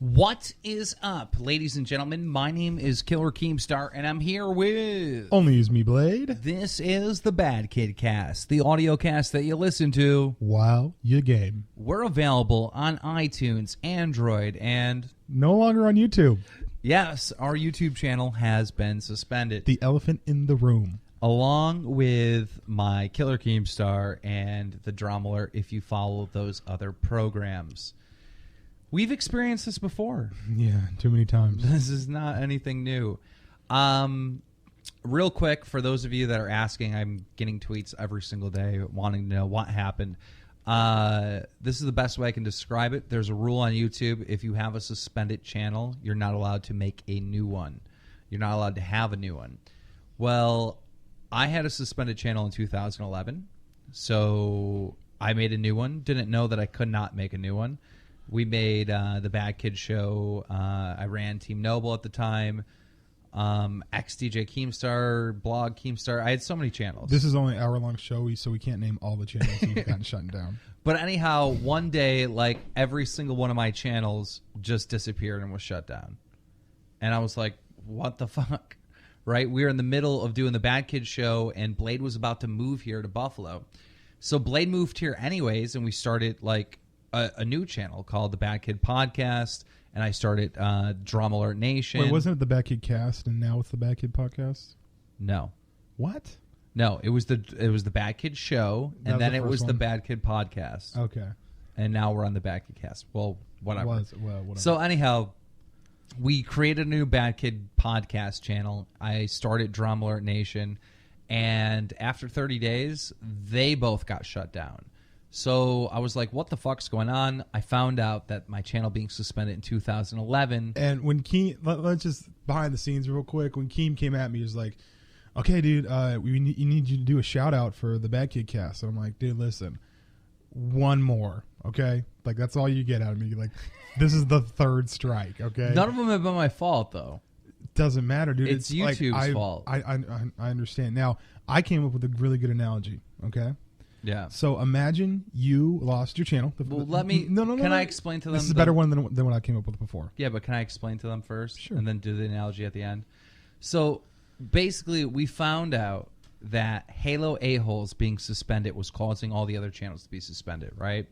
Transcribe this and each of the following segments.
What is up, ladies and gentlemen? My name is KillerKeemstar, and I'm here with... OnlyusemeBlade. This is the BadKidCast, the audio cast that you listen to while you game. We're available on iTunes, Android, and... no longer on YouTube. Yes, our YouTube channel has been suspended. The elephant in the room. Along with my KillerKeemstar and the Drama Alert, if you follow those other programs. We've experienced this before. Yeah, too many times. This is not anything new. Real quick, for those of you that are asking, I'm getting tweets every single day wanting to know what happened. This is the best way I can describe it. There's a rule on YouTube. If you have a suspended channel, you're not allowed to make a new one. You're not allowed to have a new one. Well, I had a suspended channel in 2011, so I made a new one. Didn't know that I could not make a new one. We made the Bad Kid Show. I ran Team Noble at the time. XDJ Keemstar, Blog Keemstar. I had so many channels. This is only an hour-long show, so we can't name all the channels that you've gotten shut down. But anyhow, one day, like, every single one of my channels just disappeared and was shut down. And I was like, what the fuck? Right? We were in the middle of doing the Bad Kid Show, and Blade was about to move here to Buffalo. So Blade moved here anyways, and we started, like, a new channel called the Bad Kid Podcast, and I started Drama Alert Nation. Wait, wasn't it the BadKidCast, and now it's the Bad Kid Podcast? No. What? No, it was the Bad Kid Show, and then it was the Bad Kid Podcast. Okay. And now we're on the Bad Kid Cast. Well, whatever. Whatever. So anyhow, we created a new Bad Kid Podcast channel. I started Drama Alert Nation, and after 30 days, they both got shut down. So I was like, what the fuck's going on? I found out that my channel being suspended in 2011. And when Keem, let's just behind the scenes real quick. When Keem came at me, he was like, okay, dude, you need you to do a shout out for the Bad Kid Cast. And I'm like, dude, listen, one more, okay? Like, that's all you get out of me. Like, this is the third strike, okay? None of them have been my fault, though. Doesn't matter, dude. It's YouTube's like, fault. I understand. Now, I came up with a really good analogy, okay? Yeah. So imagine you lost your channel. Well, let me... No. Can I explain to them... This is a better one than what I came up with before. Yeah, but can I explain to them first? Sure. And then do the analogy at the end? So, basically, we found out that Halo A-holes being suspended was causing all the other channels to be suspended, right?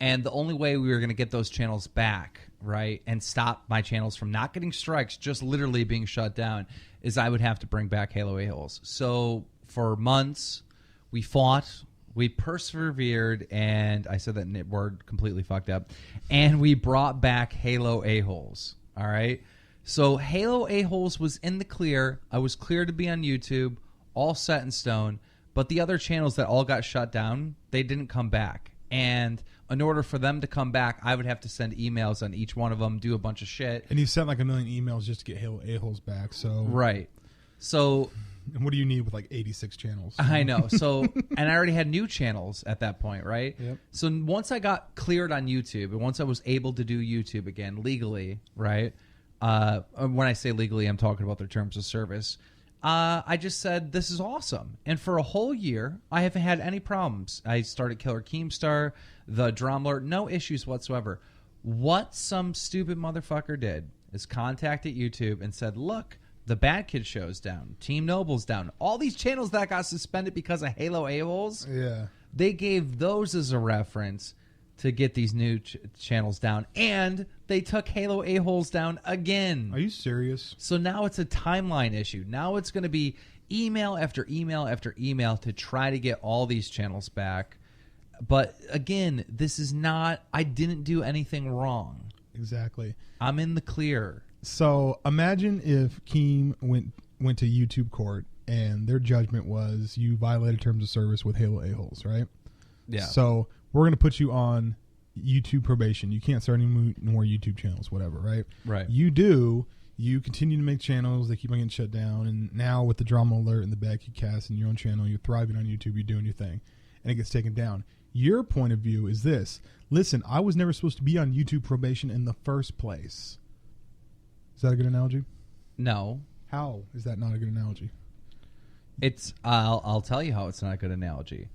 And the only way we were going to get those channels back, right, and stop my channels from not getting strikes, just literally being shut down, is I would have to bring back Halo A-holes. So, for months, we fought... We persevered, and I said that word completely fucked up, and we brought back Halo A-holes, all right? So Halo A-holes was in the clear. I was clear to be on YouTube, all set in stone, but the other channels that all got shut down, they didn't come back. And in order for them to come back, I would have to send emails on each one of them, do a bunch of shit. And you sent like 1 million emails just to get Halo A-holes back, so... Right. So... And what do you need with like 86 channels? I know. So, and I already had new channels at that point, right? Yep. So once I got cleared on YouTube, and once I was able to do YouTube again legally, right? When I say legally, I'm talking about their terms of service. I just said, this is awesome. And for a whole year, I haven't had any problems. I started KillerKeemstar, the Drama Alert, no issues whatsoever. What some stupid motherfucker did is contacted YouTube and said, look, the Bad Kid Show's down. Team Noble's down. All these channels that got suspended because of Halo A-holes, yeah, they gave those as a reference to get these new channels down. And they took Halo A-holes down again. Are you serious? So now it's a timeline issue. Now it's going to be email after email after email to try to get all these channels back. But again, this is not... I didn't do anything wrong. Exactly. I'm in the clear. So imagine if Keem went to YouTube court and their judgment was you violated terms of service with Halo A-holes, right? Yeah. So we're going to put you on YouTube probation. You can't start any more YouTube channels, whatever, right? Right. You continue to make channels. They keep on getting shut down. And now with the Drama Alert and the BadKidCast and your own channel, you're thriving on YouTube. You're doing your thing. And it gets taken down. Your point of view is this. Listen, I was never supposed to be on YouTube probation in the first place. Is that a good analogy? No. How is that not a good analogy? It's I'll tell you how it's not a good analogy.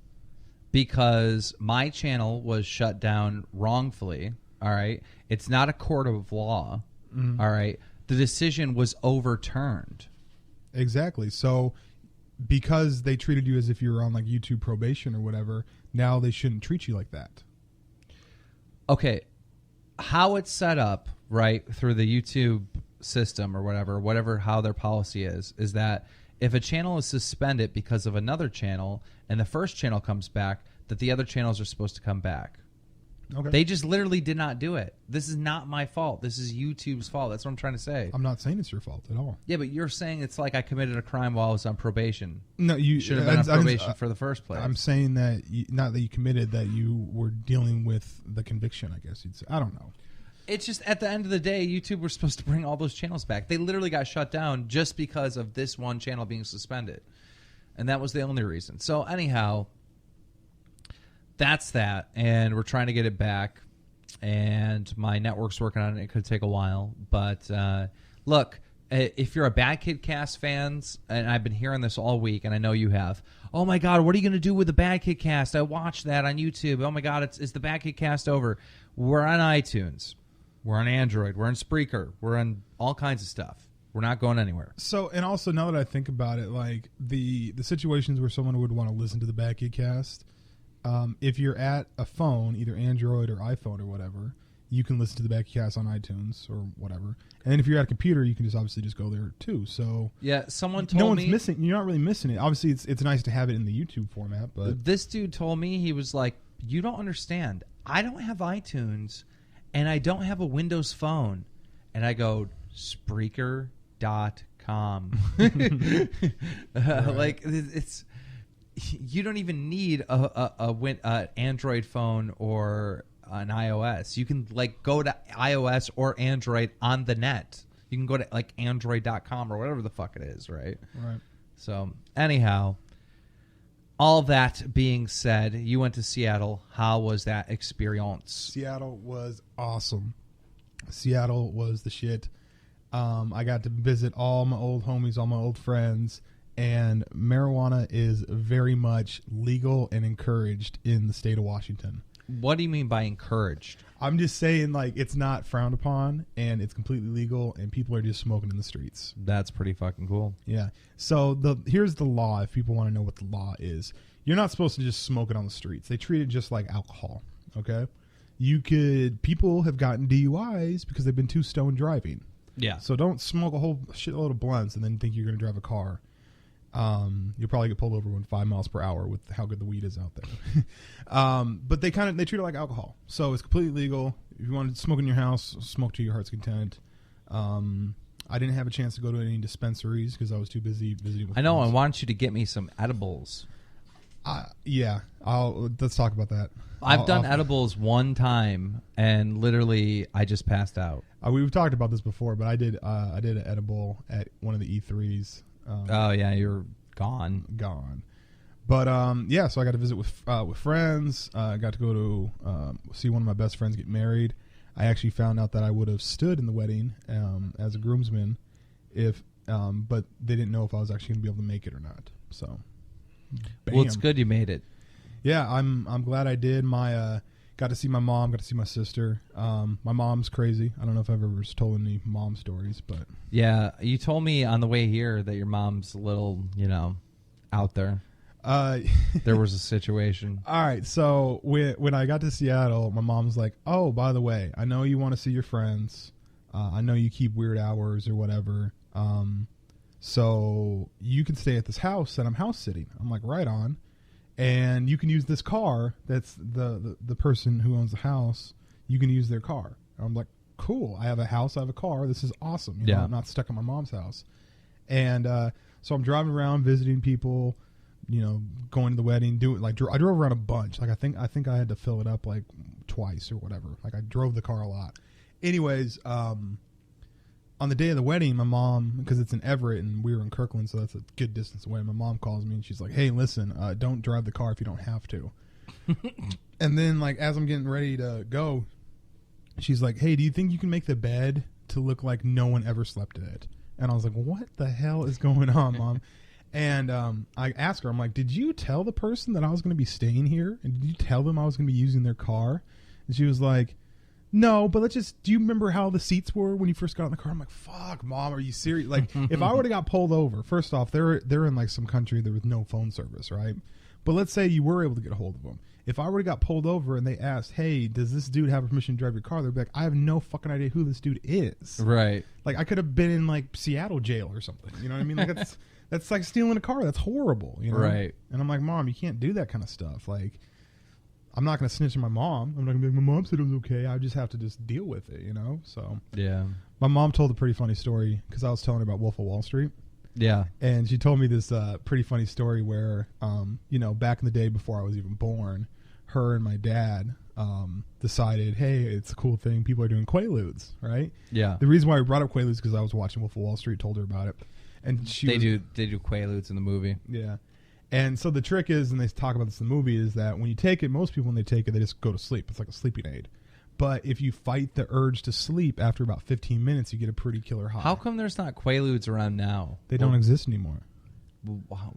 Because my channel was shut down wrongfully, All right. It's not a court of law. Mm-hmm. All right. The decision was overturned. Exactly. So because they treated you as if you were on like YouTube probation or whatever, now they shouldn't treat you like that. Okay. How it's set up, right, through the YouTube system or whatever, how their policy is that if a channel is suspended because of another channel and the first channel comes back, that the other channels are supposed to come back. Okay. They just literally did not do it. This is not my fault. This is YouTube's fault. That's what I'm trying to say. I'm not saying it's your fault at all. Yeah, but you're saying it's like I committed a crime while I was on probation. No, you should have been on probation for the first place. I'm saying that not that you committed, that you were dealing with the conviction, I guess you'd say. I don't know. It's just at the end of the day, YouTube was supposed to bring all those channels back. They literally got shut down just because of this one channel being suspended. And that was the only reason. So anyhow, that's that. And we're trying to get it back. And my network's working on it. It could take a while. But look, if you're a BadKidCast fans, and I've been hearing this all week, and I know you have, oh my God, what are you going to do with the BadKidCast? I watched that on YouTube. Oh my God, is the BadKidCast over? We're on iTunes. We're on Android. We're on Spreaker. We're on all kinds of stuff. We're not going anywhere. So, and also now that I think about it, like the situations where someone would want to listen to the BadKidCast, if you're at a phone, either Android or iPhone or whatever, you can listen to the BadKidCast on iTunes or whatever. And then if you're at a computer, you can just obviously just go there too. So yeah, someone told me no one's missing. You're not really missing it. Obviously, it's nice to have it in the YouTube format. But this dude told me, he was like, "You don't understand. I don't have iTunes, and I don't have a Windows phone." And I go, Spreaker.com. Like it's. You don't even need a Android phone or an iOS. You can like go to iOS or Android on the net. You can go to like Android.com or whatever the fuck it is, right? Right. So anyhow, all that being said, you went to Seattle. How was that experience? Seattle was awesome. Seattle was the shit. I got to visit all my old homies, all my old friends. And marijuana is very much legal and encouraged in the state of Washington. What do you mean by encouraged? I'm just saying, like, it's not frowned upon, and it's completely legal, and people are just smoking in the streets. That's pretty fucking cool. Yeah. So here's the law, if people want to know what the law is. You're not supposed to just smoke it on the streets. They treat it just like alcohol, okay? People have gotten DUIs because they've been too stoned driving. Yeah. So don't smoke a whole shitload of blunts and then think you're going to drive a car. You'll probably get pulled over with 5 miles per hour with how good the weed is out there. But they treat it like alcohol. So it's completely legal. If you want to smoke in your house, smoke to your heart's content. I didn't have a chance to go to any dispensaries because I was too busy visiting with I know. friends. I want you to get me some edibles. Yeah. Let's talk about that. I've done edibles one time, and literally I just passed out. We've talked about this before, but I did an edible at one of the E3s. Oh yeah, you're gone. But yeah, so I got to visit with friends. I got to go to see one of my best friends get married. I actually found out that I would have stood in the wedding as a groomsman but they didn't know if I was actually going to be able to make it or not. So, bam. Well, it's good you made it. Yeah, I'm glad I did. Got to see my mom, got to see my sister. My mom's crazy. I don't know if I've ever told any mom stories, but yeah, you told me on the way here that your mom's a little, out there. There was a situation. All right, so when I got to Seattle, my mom's like, "Oh, by the way, I know you want to see your friends. I know you keep weird hours or whatever. So you can stay at this house that I'm house sitting." I'm like, "Right on." And you can use this car. That's the person who owns the house. You can use their car. And I'm like, cool. I have a house. I have a car. This is awesome. You know, I'm not stuck at my mom's house. And so I'm driving around, visiting people, going to the wedding. I drove around a bunch. Like I think I had to fill it up like twice or whatever. Like I drove the car a lot. Anyways, on the day of the wedding, my mom, because it's in Everett and we were in Kirkland, so that's a good distance away, my mom calls me and she's like, "Hey, listen, don't drive the car if you don't have to." And then, like, as I'm getting ready to go, she's like, "Hey, do you think you can make the bed to look like no one ever slept in it?" And I was like, "What the hell is going on, Mom?" And I asked her, I'm like, "Did you tell the person that I was going to be staying here? And did you tell them I was going to be using their car?" And she was like, No, but let's just. Do you remember how the seats were when you first got in the car? I'm like, fuck, mom, are you serious? Like, if I would have got pulled over, first off, they're in like some country there was no phone service, right? But let's say you were able to get a hold of them. If I would have got pulled over and they asked, hey, does this dude have permission to drive your car? They'd be like, I have no fucking idea who this dude is. Right. Like, I could have been in like Seattle jail or something. You know what I mean? Like, that's like stealing a car. That's horrible. You know? Right. And I'm like, Mom, you can't do that kind of stuff. Like, I'm not going to snitch on my mom. I'm not going to be like, my mom said it was okay. I just have to just deal with it, you know? So, yeah. My mom told a pretty funny story because I was telling her about Wolf of Wall Street. Yeah. And she told me this pretty funny story where, you know, back in the day before I was even born, her and my dad decided, hey, it's a cool thing. People are doing Quaaludes, right? Yeah. The reason why we brought up Quaaludes is because I was watching Wolf of Wall Street, told her about it. And they do Quaaludes in the movie. Yeah. And so the trick is, and they talk about this in the movie, is that when you take it, most people when they take it, they just go to sleep. It's like a sleeping aid. But if you fight the urge to sleep after about 15 minutes, you get a pretty killer high. How come there's not Quaaludes around now? They don't exist anymore.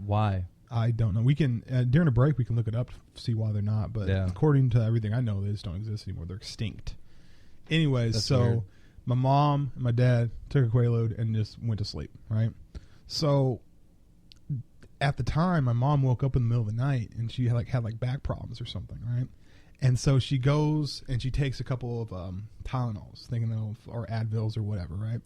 Why? I don't know. We can during a break we can look it up to see why they're not. But according to everything I know, they just don't exist anymore. They're extinct. Anyways, that's so weird. My mom and my dad took a Quaalude and just went to sleep. Right. So at the time, my mom woke up in the middle of the night and she had back problems or something. Right. And so she goes and she takes a couple of Tylenols, thinking or Advils or whatever. Right.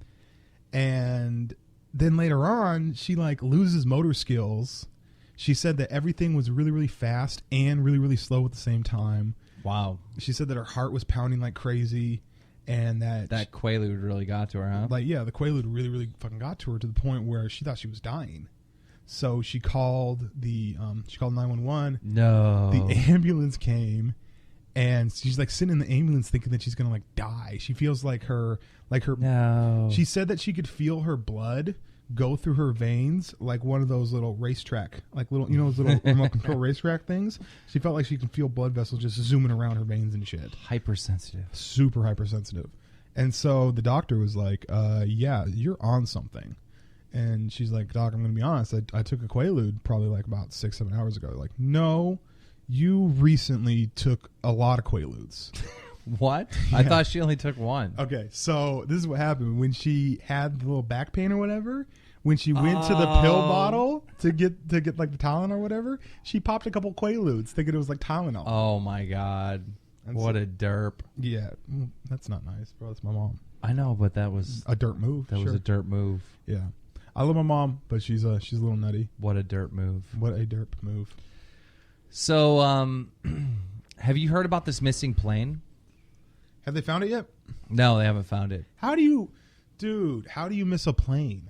And then later on, she loses motor skills. She said that everything was really, really fast and really, really slow at the same time. Wow. She said that her heart was pounding like crazy and that Quaalude really got to her, huh? The Quaalude really, really fucking got to her to the point where she thought she was dying. So she called 911. No. The ambulance came and she's sitting in the ambulance thinking that she's going to die. She feels like her No. She said that she could feel her blood go through her veins like one of those little racetrack, those little remote control racetrack things. She felt like she could feel blood vessels just zooming around her veins and shit. Hypersensitive. Super hypersensitive. And so the doctor was like, yeah, you're on something. And she's like, Doc, I'm going to be honest. I took a Quaalude probably about 6-7 hours ago. Like, no, you recently took a lot of Quaaludes. What? Yeah. I thought she only took one. Okay, so this is what happened. When she had the little back pain or whatever, when she went to the pill bottle to get the Tylenol or whatever, she popped a couple Quaaludes thinking it was Tylenol. Oh, my God. What a derp. Yeah, that's not nice, bro. That's my mom. I know, but that was... a dirt move. That was a dirt move. Yeah. I love my mom, but she's a little nutty. What a dirt move. What a derp move. So, have you heard about this missing plane? Have they found it yet? No, they haven't found it. How do you miss a plane?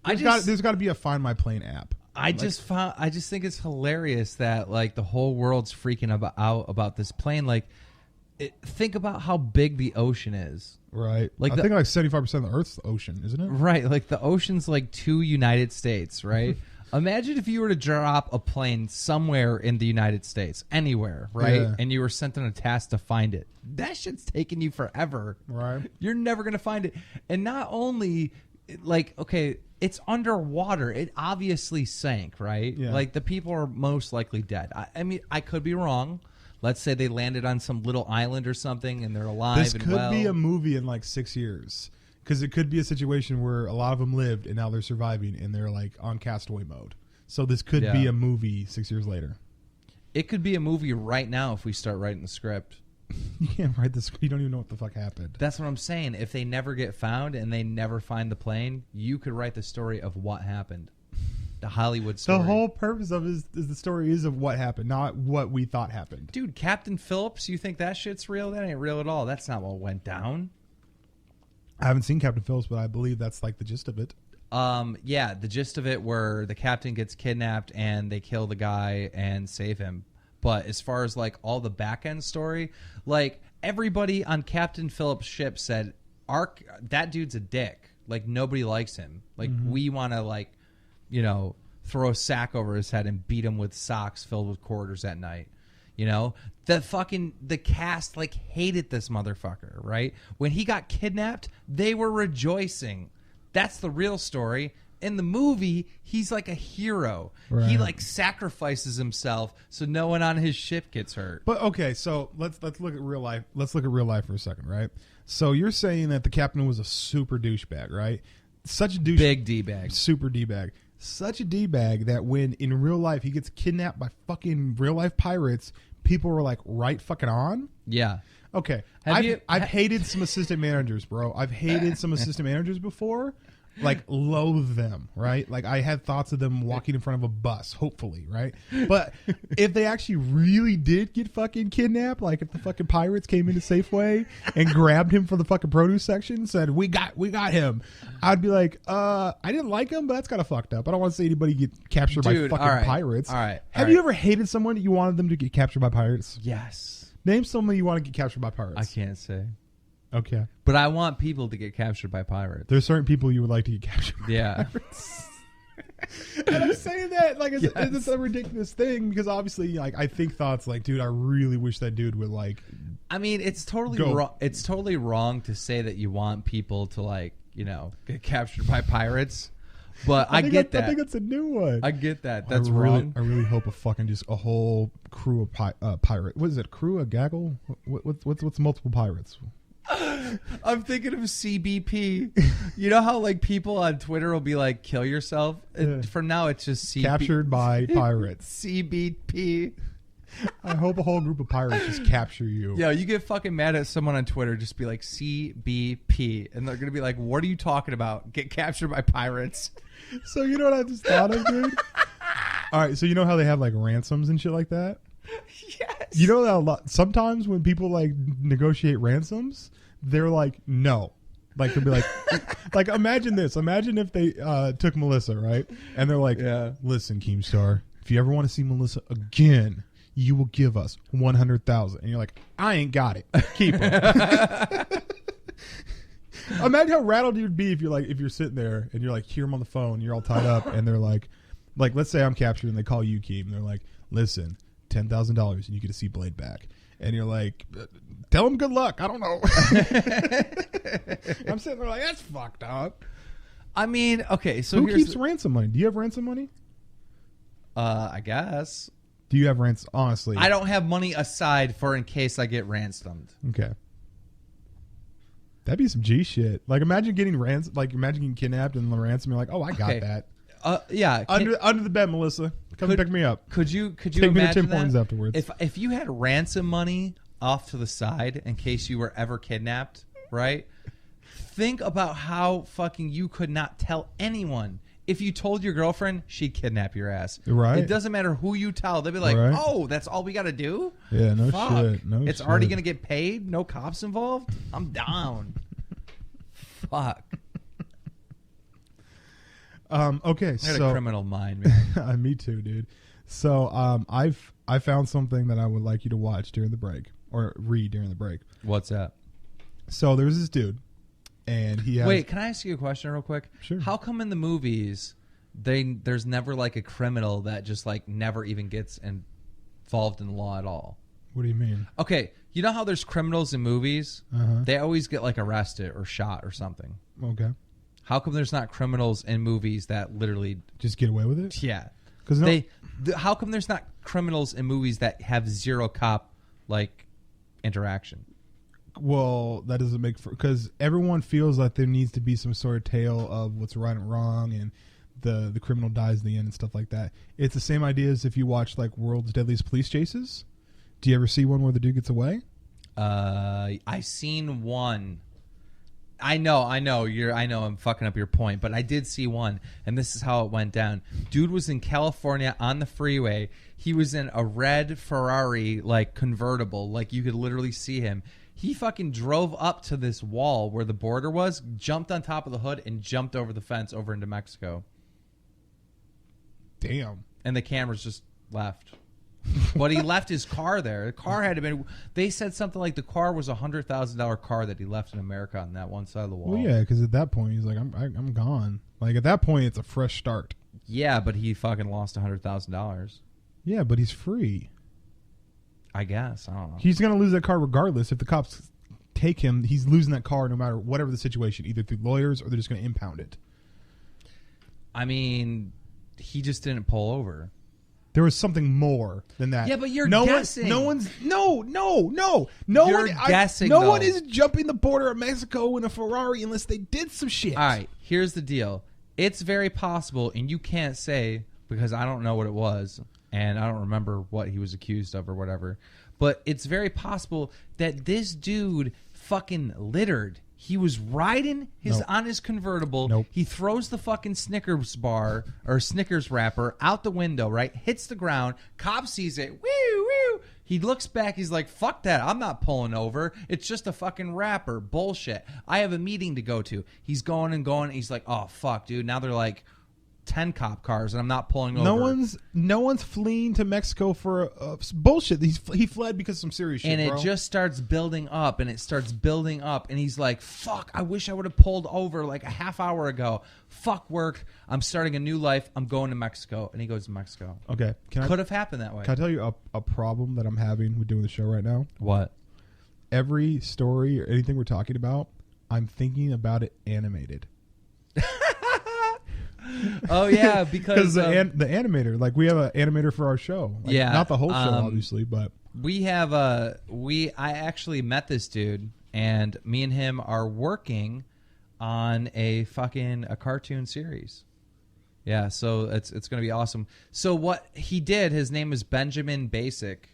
There's got to be a Find My Plane app. I just think it's hilarious that the whole world's freaking out about this plane. Think about how big the ocean is. Right. I think 75% of the Earth's the ocean, isn't it? Right. The ocean's 2 United States, right? Imagine if you were to drop a plane somewhere in the United States, anywhere, right? Yeah. And you were sent on a task to find it. That shit's taking you forever. Right. You're never going to find it. And not only, okay, it's underwater. It obviously sank, right? Yeah. The people are most likely dead. I mean, I could be wrong. Let's say they landed on some little island or something and they're alive. This could be a movie in 6 years. Because it could be a situation where a lot of them lived and now they're surviving and they're on castaway mode. So this could be a movie 6 years later. It could be a movie right now if we start writing the script. You can't write the script. You don't even know what the fuck happened. That's what I'm saying. If they never get found and they never find the plane, you could write the story of what happened. The Hollywood story. The whole purpose of it is the story is of what happened, not what we thought happened. Dude, Captain Phillips, you think that shit's real? That ain't real at all. That's not what went down. I haven't seen Captain Phillips, but I believe that's the gist of it. Yeah, the gist of it where the captain gets kidnapped and they kill the guy and save him. But as far as all the back end story, everybody on Captain Phillips' ship said, that dude's a dick. Nobody likes him. We want to throw a sack over his head and beat him with socks filled with quarters at night. The cast hated this motherfucker, right? When he got kidnapped, they were rejoicing. That's the real story. in the movie, he's like a hero. Right. He like sacrifices himself so no one on his ship gets hurt. But okay, so let's look at real life. Let's look at real life for a second, right? So you're saying that the captain was a super douchebag, right? Such a douche, Big D-bag. super D-bag. Such a D-bag that when in real life he gets kidnapped by fucking real life pirates, people were like, right fucking on? Yeah. Okay. I've hated some assistant managers, bro. I've hated some assistant managers before. Like, loathe them, right? Like, I had thoughts of them walking in front of a bus, hopefully, right? But if they actually really did get fucking kidnapped, like if the fucking pirates came into Safeway and grabbed him from the fucking produce section and said, we got him, I'd be like, I didn't like him, but that's kind of fucked up. I don't want to see anybody get captured by fucking pirates. All right. Have you ever hated someone that you wanted them to get captured by pirates? Yes. Name someone you want to get captured by pirates. I can't say. Okay. But I want people to get captured by pirates. There's certain people you would like to get captured by pirates. And I'm saying that like it's a ridiculous thing because obviously like I think thoughts like, dude, I really wish that dude would like. I mean, it's totally wrong. It's totally wrong to say that you want people to like, you know, get captured by pirates. But I get that. I think it's a new one. I get that. That's wrong. I really hope a whole crew of pirate. What is it? Crew, a gaggle? What's multiple pirates? I'm thinking of CBP. You know how like people on Twitter will be like, "Kill yourself." For now, it's just captured by pirates. CBP. I hope a whole group of pirates just capture you. Yeah, you get fucking mad at someone on Twitter, just be like CBP, and they're gonna be like, "What are you talking about? Get captured by pirates." So you know what I just thought of, dude? All right, so you know how they have like ransoms and shit like that? Yes. You know that a lot. Sometimes when people like negotiate ransoms, they're like, no. Like they'll be like, like imagine this. Imagine if they took Melissa, right? And they're like, listen, Keemstar, if you ever want to see Melissa again, you will give us 100,000. And you're like, I ain't got it. Keep her. Imagine how rattled you'd be if you're sitting there and you're like, hear them on the phone, you're all tied up, and they're like, let's say I'm captured and they call you, Keem, and they're like, listen, $10,000 and you get to see Blade back. And you're like, tell him good luck. I don't know. I'm sitting there like, that's fucked up. I mean, okay, so who keeps ransom money? Do you have ransom money? I guess. Do you have ransom? Honestly, I don't have money aside for in case I get ransomed. Okay. That'd be some G shit. Like imagine getting imagine getting kidnapped and the ransom. You're like, oh, I got that. Yeah. Under the bed, Melissa. Come pick me up. Could you take me to Tim Hortons afterwards? If you had ransom money off to the side in case you were ever kidnapped, right? Think about how fucking you could not tell anyone. If you told your girlfriend, she'd kidnap your ass. Right. It doesn't matter who you tell. They'll be like, oh, that's all we got to do? Yeah, no Fuck. shit. No it's shit. already going to get paid? No cops involved? I'm down. Fuck. Okay, I had a criminal mind, man. Me too, dude. So I found something that I would like you to watch during the break or read during the break. What's that? So there's this dude, and he has... Wait, can I ask you a question real quick? Sure. How come in the movies there's never like a criminal that just like never even gets involved in the law at all? What do you mean? Okay, you know how there's criminals in movies? They always get like arrested or shot or something. Okay. How come there's not criminals in movies that literally just get away with it? Yeah. Because how come there's not criminals in movies that have zero cop like interaction? Well, that doesn't make because everyone feels like there needs to be some sort of tale of what's right and wrong, and the criminal dies in the end and stuff like that. It's the same idea as if you watch like World's Deadliest Police Chases. Do you ever see one where the dude gets away? I seen one. I know I'm fucking up your point, but I did see one, and this is how it went down. Dude was in California on the freeway. He was in a red Ferrari, like convertible, like you could literally see him. He fucking drove up to this wall where the border was, jumped on top of the hood, and jumped over the fence over into Mexico. Damn. And the cameras just left. But he left his car there. The car had been. They said something like the car was $100,000 car that he left in America on that one side of the wall. Well, yeah, because at that point he's like, I'm gone. Like at that point, it's a fresh start. Yeah, but he fucking lost $100,000. Yeah, but he's free. I guess I don't know. He's gonna lose that car regardless. If the cops take him, he's losing that car no matter whatever the situation, either through lawyers or they're just gonna impound it. I mean, he just didn't pull over. There was something more than that. Yeah, but you're Guessing. guessing. No one is jumping the border of Mexico in a Ferrari unless they did some shit. All right, here's the deal. It's very possible, and you can't say because I don't know what it was, and I don't remember what he was accused of or whatever, but it's very possible that this dude fucking littered. He was riding on his convertible. Nope. He throws the fucking Snickers bar or Snickers wrapper out the window, right? Hits the ground. Cop sees it. Woo, woo. He looks back. He's like, fuck that. I'm not pulling over. It's just a fucking wrapper. Bullshit. I have a meeting to go to. He's going and going. He's like, oh, fuck, dude. Now they're like 10 cop cars and I'm not pulling over. No one's fleeing to Mexico for bullshit. He fled because of some serious shit, and it bro. just starts building up and he's like, fuck, I wish I would have pulled over like a half hour ago. Fuck work. I'm starting a new life. I'm going to Mexico. And he goes to Mexico. Okay. Could have happened that way. Can I tell you a problem that I'm having with doing the show right now? What? Every story or anything we're talking about, I'm thinking about it animated. Oh yeah, because the animator, like we have an animator for our show. Like, yeah, not the whole show, obviously, but we have I actually met this dude, and me and him are working on a cartoon series. Yeah, so it's gonna be awesome. So what he did, his name is Benjamin Basic.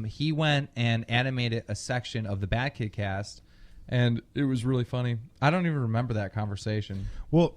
He went and animated a section of the BadKidCast, and it was really funny. I don't even remember that conversation. Well,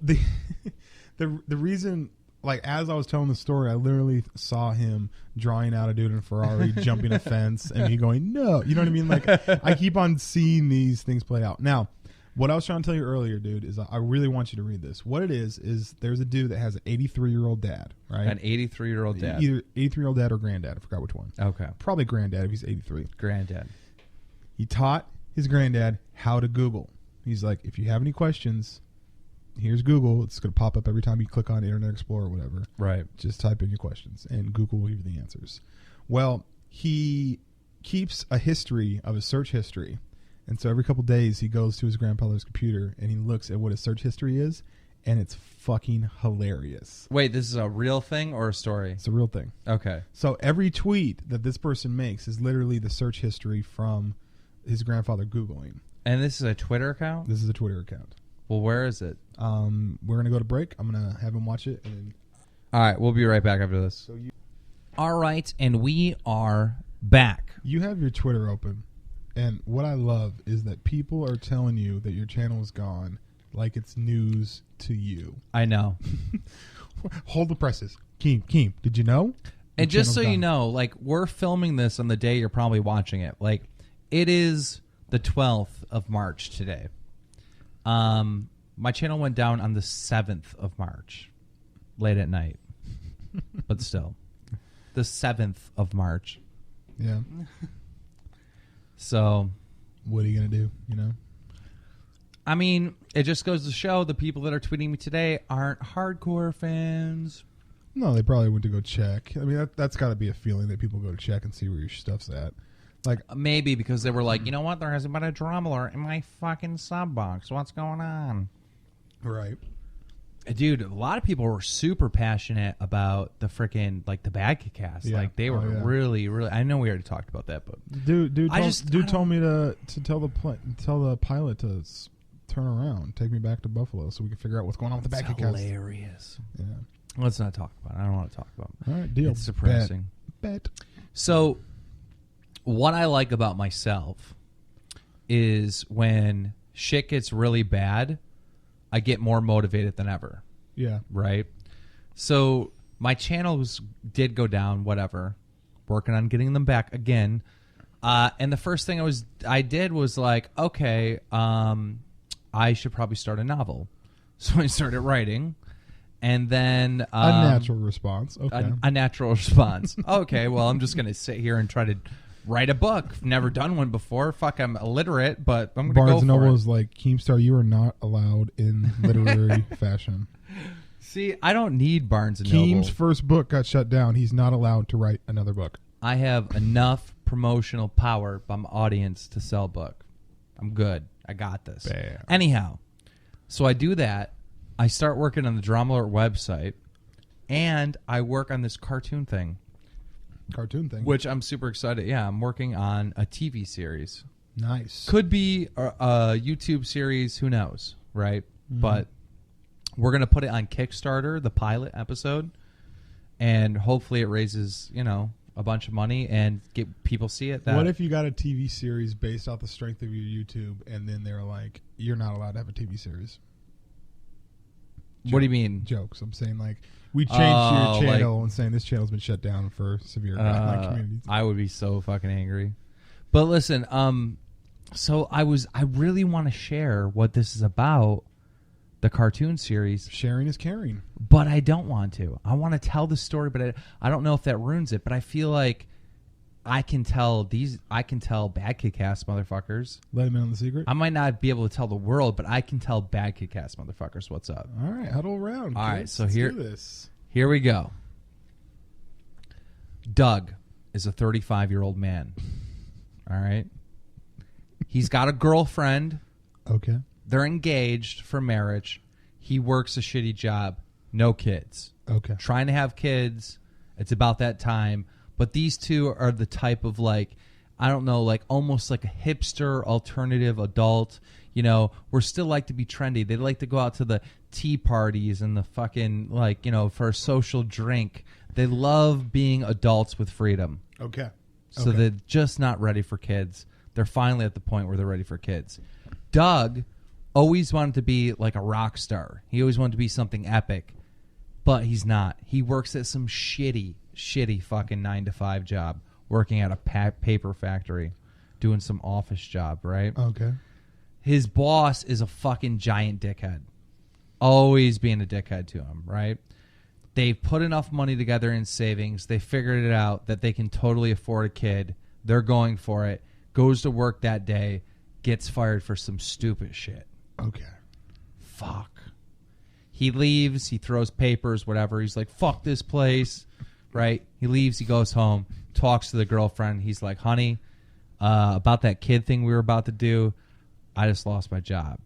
the reason, like, as I was telling the story, I literally saw him drawing out a dude in a Ferrari, jumping a fence, and me going, no. You know what I mean? Like, I keep on seeing these things play out. Now, what I was trying to tell you earlier, dude, is I really want you to read this. What it is there's a dude that has an 83-year-old dad, right? An 83-year-old dad. Either 83-year-old dad or granddad. I forgot which one. Okay. Probably granddad if he's 83. Granddad. He taught his granddad how to Google. He's like, if you have any questions, here's Google. It's going to pop up every time you click on Internet Explorer or whatever. Right. Just type in your questions, and Google will give you the answers. Well, he keeps a history of his search history. And so every couple days, he goes to his grandfather's computer, and he looks at what his search history is, and it's fucking hilarious. Wait, this is a real thing or a story? It's a real thing. Okay. So every tweet that this person makes is literally the search history from his grandfather Googling. And this is a Twitter account? This is a Twitter account. Well, where is it? We're going to go to break. I'm going to have him watch it. And then all right, we'll be right back after this. All right, and we are back. You have your Twitter open, and what I love is that people are telling you that your channel is gone like it's news to you. I know. Hold the presses. Keem, did you know? And just so you know, like, we're filming this on the day you're probably watching it. Like, it is the 12th of March today. My channel went down on the 7th of March, late at night, but still, the 7th of March. Yeah. So, what are you gonna do? You know. I mean, it just goes to show the people that are tweeting me today aren't hardcore fans. No, they probably went to go check. I mean, that's got to be a feeling that people go to check and see where your stuff's at. Like maybe because they were like, you know what? There hasn't been a drama alert in my fucking sub box. What's going on? Right. Dude, a lot of people were super passionate about the freaking, like, the BadKidCast. Yeah. Like, they were really, really. I know we already talked about that, but dude told me to tell the pilot to turn around, take me back to Buffalo, so we can figure out what's going on with the BadKidCast. Hilarious. Yeah. Let's not talk about it. I don't want to talk about it. All right, deal. It's depressing. Bet. So, what I like about myself is when shit gets really bad, I get more motivated than ever. Yeah. Right? So my channels did go down, whatever. Working on getting them back again. And the first thing I did was like, okay, I should probably start a novel. So I started writing. And then a natural response. Okay. A natural response. Okay, well, I'm just going to sit here and try to write a book. Never done one before. Fuck, I'm illiterate, but I'm going to go for it. Barnes & Noble is like, Keemstar, you are not allowed in literary fashion. See, I don't need Barnes & Noble. Keem's first book got shut down. He's not allowed to write another book. I have enough promotional power by my audience to sell a book. I'm good. I got this. Bam. Anyhow, so I do that, I start working on the Drama Alert website, and I work on this cartoon thing. Cartoon thing. Which I'm super excited. Yeah, I'm working on a TV series. Nice. Could be a YouTube series. Who knows, right? But we're going to put it on Kickstarter, the pilot episode, and hopefully it raises, a bunch of money and get people see it. What if you got a TV series based off the strength of your YouTube, and then they're like, you're not allowed to have a TV series? What do you mean? Jokes. I'm saying like we changed your channel and saying this channel's been shut down for severe communities. I would be so fucking angry. But listen, so I really want to share what this is about, the cartoon series. Sharing is caring. But I don't want to. I want to tell the story, but I don't know if that ruins it. But I feel like I can tell BadKidCast motherfuckers. Let them in on the secret. I might not be able to tell the world, but I can tell BadKidCast motherfuckers what's up. All right, huddle around. All kids. right, so Let's do this. Here we go. Doug is a 35-year-old man. All right. He's got a girlfriend. Okay. They're engaged for marriage. He works a shitty job. No kids. Okay. Trying to have kids. It's about that time. But these two are the type of almost like a hipster alternative adult. We're still like to be trendy. They like to go out to the tea parties and the fucking for a social drink. They love being adults with freedom. Okay. So they're just not ready for kids. They're finally at the point where they're ready for kids. Doug always wanted to be like a rock star. He always wanted to be something epic, but he's not. He works at some shitty fucking 9-to-5 job, working at a paper factory, doing some office job, right? Okay. His boss is a fucking giant dickhead. Always being a dickhead to him, right? They've put enough money together in savings. They figured it out that they can totally afford a kid. They're going for it. Goes to work that day, gets fired for some stupid shit. Okay. Fuck. He leaves. He throws papers, whatever. He's like, fuck this place, right? He leaves. He goes home, talks to the girlfriend. He's like, honey, about that kid thing we were about to do, I just lost my job.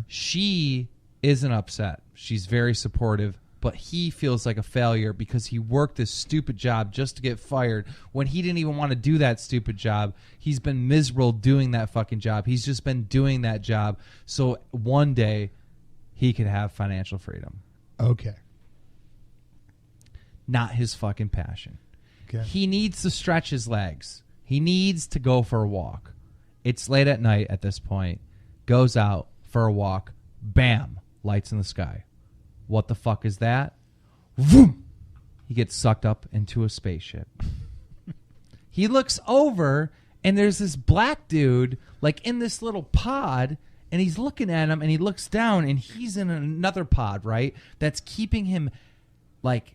She isn't upset. She's very supportive, but he feels like a failure because he worked this stupid job just to get fired when he didn't even want to do that stupid job. He's been miserable doing that fucking job. He's just been doing that job so one day he could have financial freedom. Okay. Not his fucking passion. Okay. He needs to stretch his legs. He needs to go for a walk. It's late at night at this point. Goes out for a walk. Bam. Lights in the sky. What the fuck is that? Vroom! He gets sucked up into a spaceship. He looks over, and there's this black dude, like in this little pod, and he's looking at him, and he looks down, and he's in another pod, right? That's keeping him, like,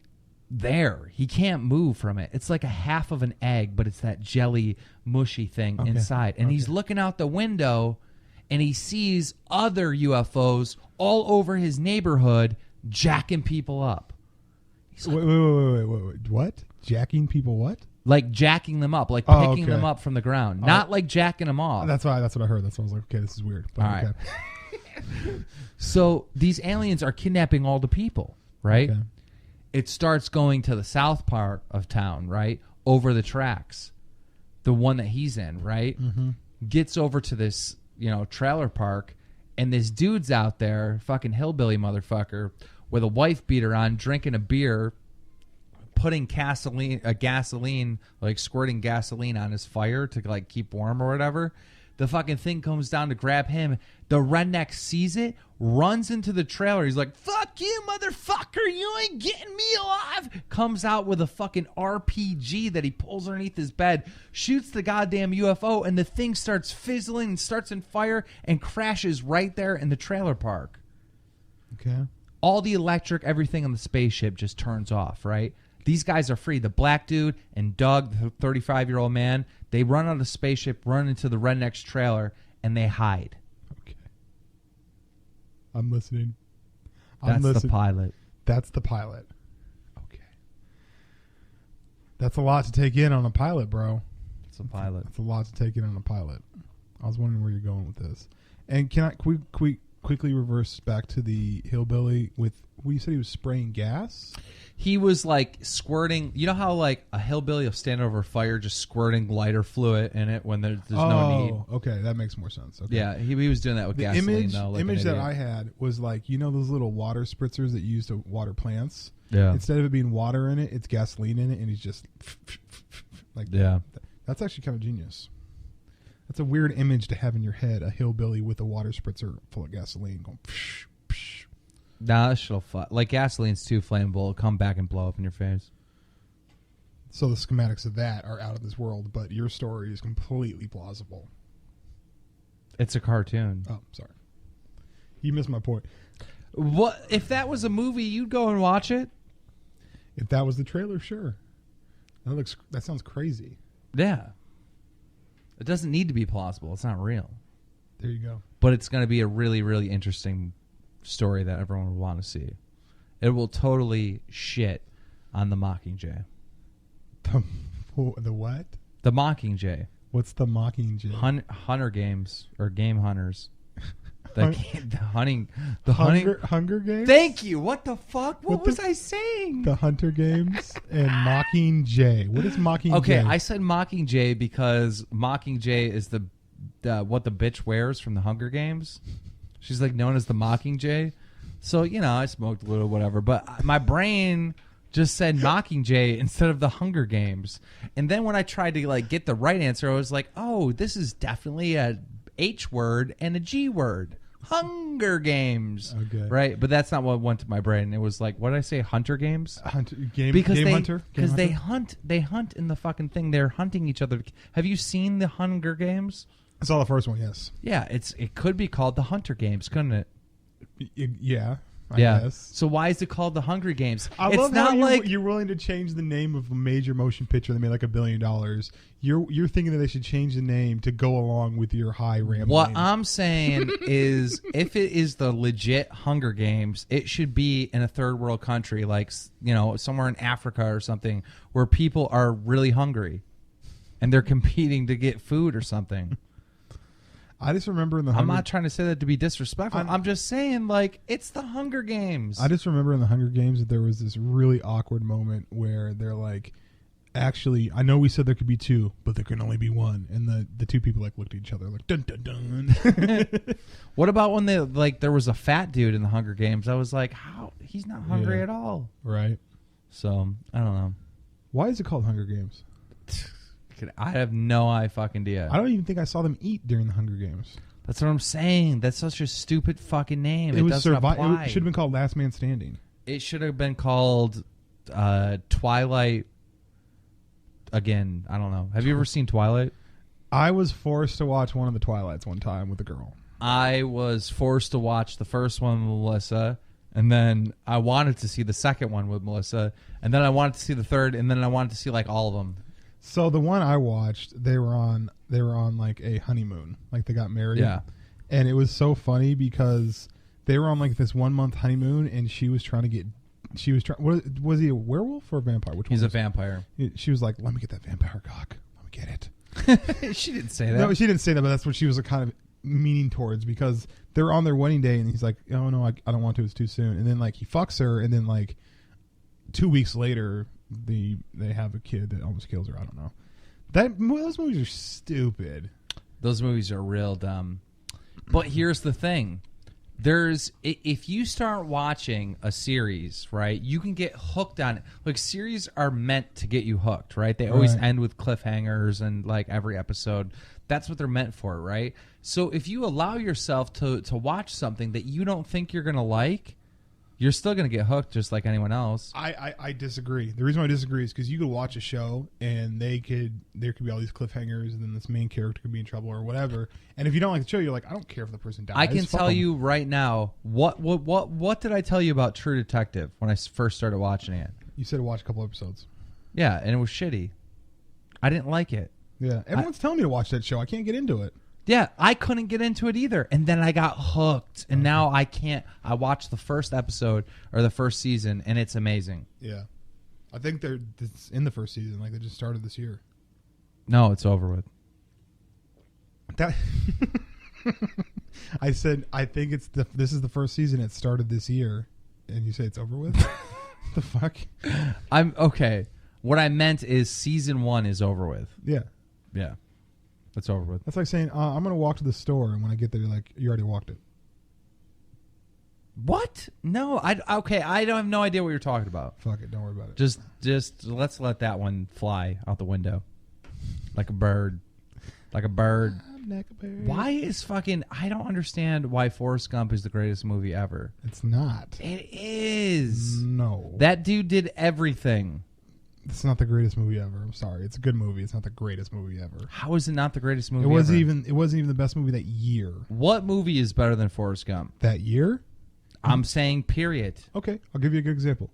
there. He can't move from it. It's like a half of an egg, but it's that jelly, mushy thing inside. And he's looking out the window, and he sees other UFOs all over his neighborhood jacking people up. Wait. What? Jacking people what? Like jacking them up, like picking them up from the ground. Not like jacking them off. That's what I heard. That's why I was like, okay, this is weird. But all right. So these aliens are kidnapping all the people, right? Okay. It starts going to the south part of town, right? Over the tracks. The one that he's in, right? Mm-hmm. Gets over to this, trailer park, and this dude's out there, fucking hillbilly motherfucker, with a wife beater on, drinking a beer, putting gasoline, like squirting gasoline on his fire to like keep warm or whatever. The fucking thing comes down to grab him. The redneck sees it, runs into the trailer. He's like, fuck you, motherfucker. You ain't getting me alive. Comes out with a fucking RPG that he pulls underneath his bed, shoots the goddamn UFO, and the thing starts fizzling and starts in fire and crashes right there in the trailer park. Okay. All the electric, everything on the spaceship just turns off, right? These guys are free. The black dude and Doug, the 35-year-old man, they run out of the spaceship, run into the redneck's trailer, and they hide. Okay. I'm listening. That's the pilot. That's the pilot. Okay. That's a lot to take in on a pilot, bro. It's a pilot. That's a lot to take in on a pilot. I was wondering where you're going with this. And can we quickly reverse back to the hillbilly with. Well, you said he was spraying gas. He was like squirting. You know how like a hillbilly will stand over a fire, just squirting lighter fluid in it when there's no need. Oh, okay, that makes more sense. Okay. Yeah, he was doing that with gasoline. The image that I had was like, you know, those little water spritzers that you use to water plants. Yeah. Instead of it being water in it, it's gasoline in it, and he's just like, yeah. That's actually kind of genius. That's a weird image to have in your head: a hillbilly with a water spritzer full of gasoline going. Psh, psh. Nah, that shit'll fly. Like gasoline's too flammable. It'll come back and blow up in your face. So the schematics of that are out of this world, but your story is completely plausible. It's a cartoon. Oh, sorry. You missed my point. What if that was a movie? You'd go and watch it. If that was the trailer, sure. That sounds crazy. Yeah. It doesn't need to be plausible. It's not real. There you go. But it's going to be a really, really interesting story that everyone will want to see. It will totally shit on the Mockingjay. The what? The Mockingjay. What's the Mockingjay? Hunter Games or Game Hunters. The Hunger Games? Thank you. What the fuck? What was I saying? The Hunter Games and Mockingjay. What is Mockingjay? Okay, I said Mockingjay because Mockingjay is the what the bitch wears from the Hunger Games. She's like known as the Mockingjay. So, you know, I smoked a little whatever, but my brain just said Mockingjay instead of the Hunger Games. And then when I tried to like get the right answer, I was like, "Oh, this is definitely a H word and a G word. Hunger Games." Okay. Right? But that's not what went to my brain. It was like, what did I say? Hunter Games? Game Hunter? Because they hunt in the fucking thing. They're hunting each other. Have you seen the Hunger Games? I saw the first one, yes. Yeah, it could be called the Hunter Games, couldn't it? Yeah. I guess. So why is it called the Hunger Games? I love how you're willing to change the name of a major motion picture that made like $1 billion. You're thinking that they should change the name to go along with your high rambling. What I'm saying is, if it is the legit Hunger Games, it should be in a third world country, like, you know, somewhere in Africa or something, where people are really hungry, and they're competing to get food or something. I just remember in the I'm not trying to say that to be disrespectful. I'm just saying, like, it's the Hunger Games. I just remember in the Hunger Games that there was this really awkward moment where they're like, actually, I know we said there could be two, but there can only be one. And the two people like looked at each other like, dun dun dun. What about when there was a fat dude in the Hunger Games? I was like, how? He's not hungry at all. Right. So, I don't know. Why is it called Hunger Games? I have no fucking idea. I don't even think I saw them eat during the Hunger Games. That's what I'm saying. That's such a stupid fucking name. It doesn't apply. It should have been called Last Man Standing. It should have been called Twilight. Again, I don't know. Have you ever seen Twilight? I was forced to watch one of the Twilights one time with a girl. I was forced to watch the first one with Melissa, and then I wanted to see the second one with Melissa, and then I wanted to see the third, and then I wanted to see like all of them. So the one I watched, they were on like a honeymoon, like they got married. Yeah, and it was so funny because they were on like this 1 month honeymoon, and she was trying to get. She was trying. Was he a werewolf or a vampire? Which he's one a vampire. She was like, "Let me get that vampire cock. Let me get it." She didn't say that. No, she didn't say that, but that's what she was kind of meaning towards, because they were on their wedding day, and he's like, "Oh no, I don't want to. It's too soon." And then like he fucks her, and then like 2 weeks later, they have a kid that almost kills her. I don't know. Those movies are stupid. Those movies are real dumb. But here's the thing. If you start watching a series, right, you can get hooked on it. Like, series are meant to get you hooked, right? They always end with cliffhangers and like every episode. That's what they're meant for, right? So if you allow yourself to watch something that you don't think you're going to like, you're still going to get hooked just like anyone else. I disagree. The reason why I disagree is because you could watch a show and there could be all these cliffhangers, and then this main character could be in trouble or whatever. And if you don't like the show, you're like, I don't care if the person dies. I can tell you right now, what did I tell you about True Detective when I first started watching it? You said watch a couple episodes. Yeah, and it was shitty. I didn't like it. Yeah, everyone's telling me to watch that show. I can't get into it. Yeah, I couldn't get into it either. And then I got hooked. And now I can't. I watched the first episode or the first season, and it's amazing. Yeah. I think it's in the first season. Like, they just started this year. No, it's over with. That I said I think this is the first season. It started this year, and you say it's over with. The fuck? I'm okay. What I meant is season 1 is over with. Yeah. Yeah. It's over with. That's like saying, I'm going to walk to the store, and when I get there, like, you already walked it. What? No, I don't have no idea what you're talking about. Fuck it. Don't worry about it. Just let's let that one fly out the window. Like a bird. Like a bird. Like a bird. Why is fucking... I don't understand why Forrest Gump is the greatest movie ever. It's not. It is. No. That dude did everything. It's not the greatest movie ever. I'm sorry. It's a good movie. It's not the greatest movie ever. How is it not the greatest movie It wasn't ever? even the best movie that year. What movie is better than Forrest Gump? That year? I'm saying period. Okay. I'll give you a good example.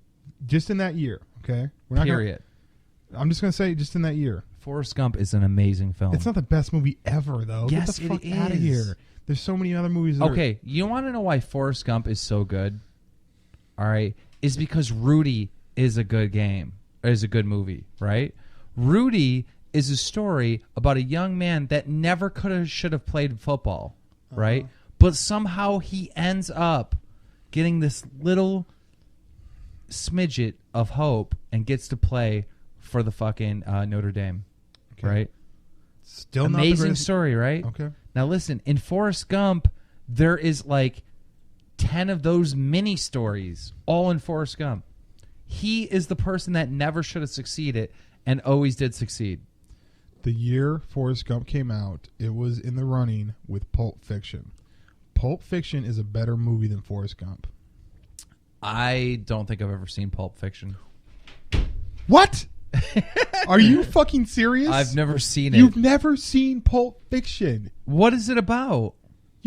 Just in that year, okay? Period. I'm just going to say just in that year. Forrest Gump is an amazing film. It's not the best movie ever, though. Yes, Get the fuck it out of is. here. There's so many other movies that Okay, you want to know why Forrest Gump is so good? All right. Is because Rudy is a good game. Is a good movie, right? Rudy is a story about a young man that never should have played football, right? But somehow he ends up getting this little smidget of hope and gets to play for the fucking Notre Dame, right? Still amazing not the greatest story, right? Okay. Now listen, in Forrest Gump, there is like 10 of those mini stories all in Forrest Gump. He is the person that never should have succeeded and always did succeed. The year Forrest Gump came out, it was in the running with Pulp Fiction. Pulp Fiction is a better movie than Forrest Gump. I don't think I've ever seen Pulp Fiction. What? Are you fucking serious? I've never seen it. You've never seen Pulp Fiction. What is it about?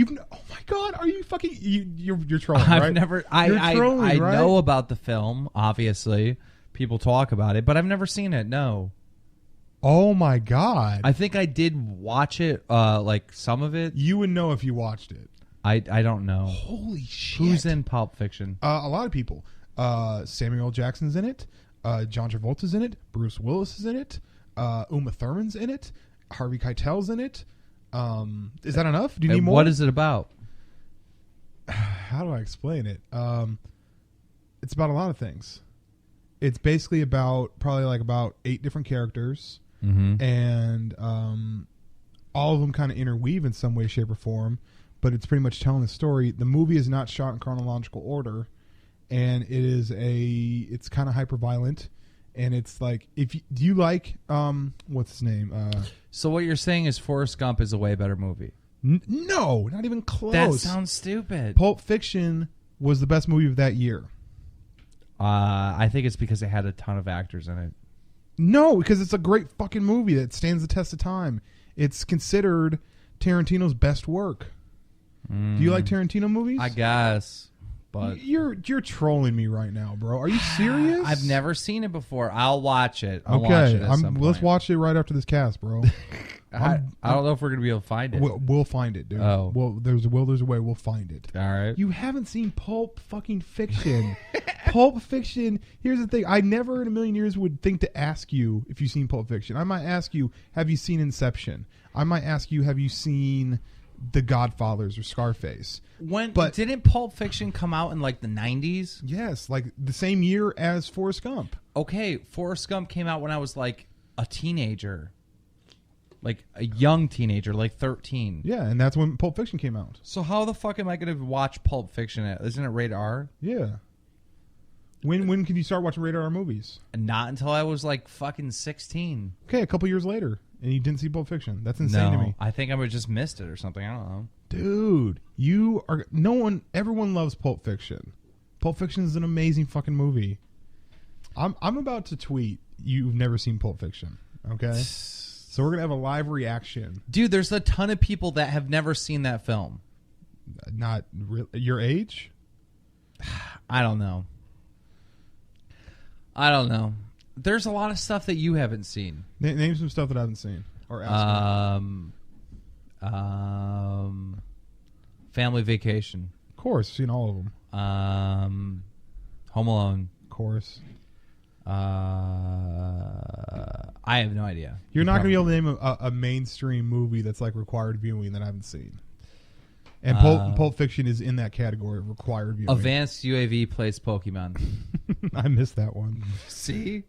Oh my god, are you fucking you're trolling, right? I've never I right? know about the film, obviously. People talk about it, but I've never seen it. No. Oh my god. I think I did watch it, like some of it. You would know if you watched it. I don't know. Holy shit. Who's in Pulp Fiction? A lot of people. Samuel L. Jackson's in it. John Travolta's in it. Bruce Willis is in it. Uma Thurman's in it. Harvey Keitel's in it. Is that enough? Do you need more? What is it about? How do I explain it? It's about a lot of things. It's basically about about 8 different characters, and all of them kind of interweave in some way, shape, or form. But it's pretty much telling the story. The movie is not shot in chronological order, and it's kind of hyper violent. And it's like, do you like what's his name? So what you're saying is Forrest Gump is a way better movie? No, not even close. That sounds stupid. Pulp Fiction was the best movie of that year. I think it's because it had a ton of actors in it. No, because it's a great fucking movie that stands the test of time. It's considered Tarantino's best work. Do you like Tarantino movies? I guess, but you're trolling me right now, bro. Are you serious? I've never seen it before. I'll watch it. Okay, watch it at some let's point. watch it right after this cast, bro. I don't know if we're gonna be able to find it. We'll find it, dude. Oh. Well, there's a way. We'll find it. All right. You haven't seen Pulp fucking Fiction. Pulp Fiction. Here's the thing. I never in a million years would think to ask you if you've seen Pulp Fiction. I might ask you, have you seen Inception? I might ask you, have you seen The Godfathers or Scarface? But didn't Pulp Fiction come out in like the 90s? Yes, like the same year as Forrest Gump. Okay, Forrest Gump came out when I was like a teenager. Like a young teenager, like 13. Yeah, and that's when Pulp Fiction came out. So how the fuck am I going to watch Pulp Fiction? Isn't it rated R? Yeah. When can you start watching rated R movies? Not until I was like fucking 16. Okay, a couple years later, and you didn't see Pulp Fiction. That's insane to me. I think I would just missed it or something. I don't know. Dude, everyone loves Pulp Fiction. Pulp Fiction is an amazing fucking movie. I'm about to tweet, you've never seen Pulp Fiction. Okay? So we're going to have a live reaction. Dude, there's a ton of people that have never seen that film. Not your age? I don't know. There's a lot of stuff that you haven't seen. Name some stuff that I haven't seen. Or ask me. Family Vacation. Of course, seen all of them. Home Alone. Of course. I have no idea. You're not going to be able to name a mainstream movie that's like required viewing that I haven't seen. And Pulp Fiction is in that category of required viewing. Advanced UAV plays Pokemon. I missed that one. See?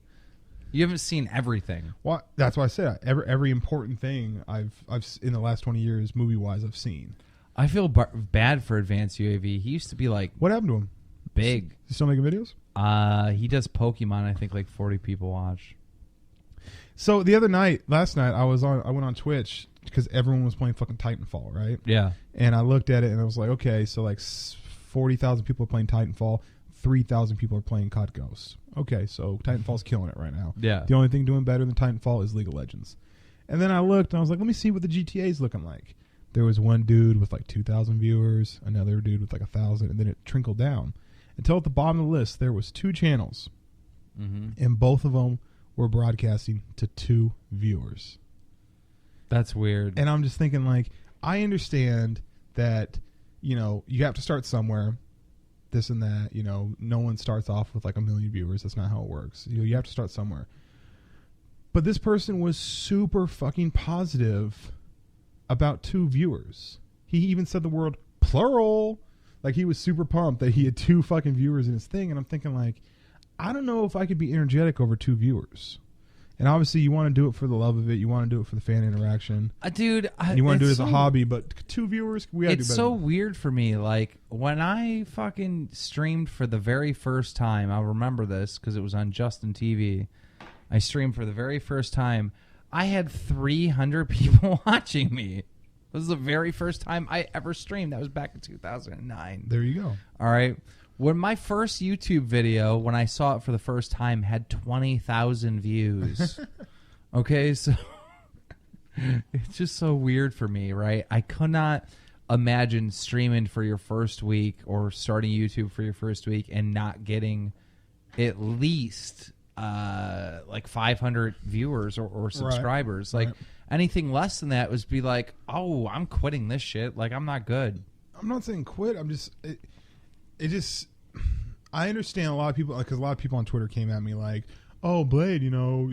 You haven't seen everything. Well, that's why I said every important thing I've in the last 20 years, movie-wise, I've seen. I feel bad for Advanced UAV. He used to be like... What happened to him? Big. He's still making videos? He does Pokemon. I think like 40 people watch. So last night, I went on Twitch because everyone was playing fucking Titanfall, right? Yeah. And I looked at it and I was like, okay, so like 40,000 people are playing Titanfall, 3,000 people are playing COD Ghost. Okay, so Titanfall's killing it right now. Yeah. The only thing doing better than Titanfall is League of Legends. And then I looked and I was like, let me see what the GTA's looking like. There was one dude with like 2,000 viewers, another dude with like 1,000, and then it trickled down until at the bottom of the list there was 2 channels, and both of them were broadcasting to 2 viewers. That's weird. And I'm just thinking, like, I understand that, you know, you have to start somewhere, this and that. You know, no one starts off with like 1 million viewers. That's not how it works. You have to start somewhere. But this person was super fucking positive about 2 viewers. He even said the word plural. Like, he was super pumped that he had 2 fucking viewers in his thing. And I'm thinking, like, I don't know if I could be energetic over 2 viewers. And obviously, you want to do it for the love of it. You want to do it for the fan interaction. Dude, you want to do it as a hobby, but 2 viewers, we have to do better. It's so weird for me. Like, when I fucking streamed for the very first time, I'll remember this because it was on Justin TV. I streamed for the very first time. I had 300 people watching me. This is the very first time I ever streamed. That was back in 2009. There you go. All right. When my first YouTube video, when I saw it for the first time, had 20,000 views. Okay, so it's just so weird for me, right? I could not imagine streaming for your first week or starting YouTube for your first week and not getting at least like 500 viewers or subscribers. Like anything less than that was be like, oh, I'm quitting this shit. Like, I'm not good. I'm not saying quit. I'm just I understand a lot of people, because a lot of people on Twitter came at me like, oh, Blade, you know,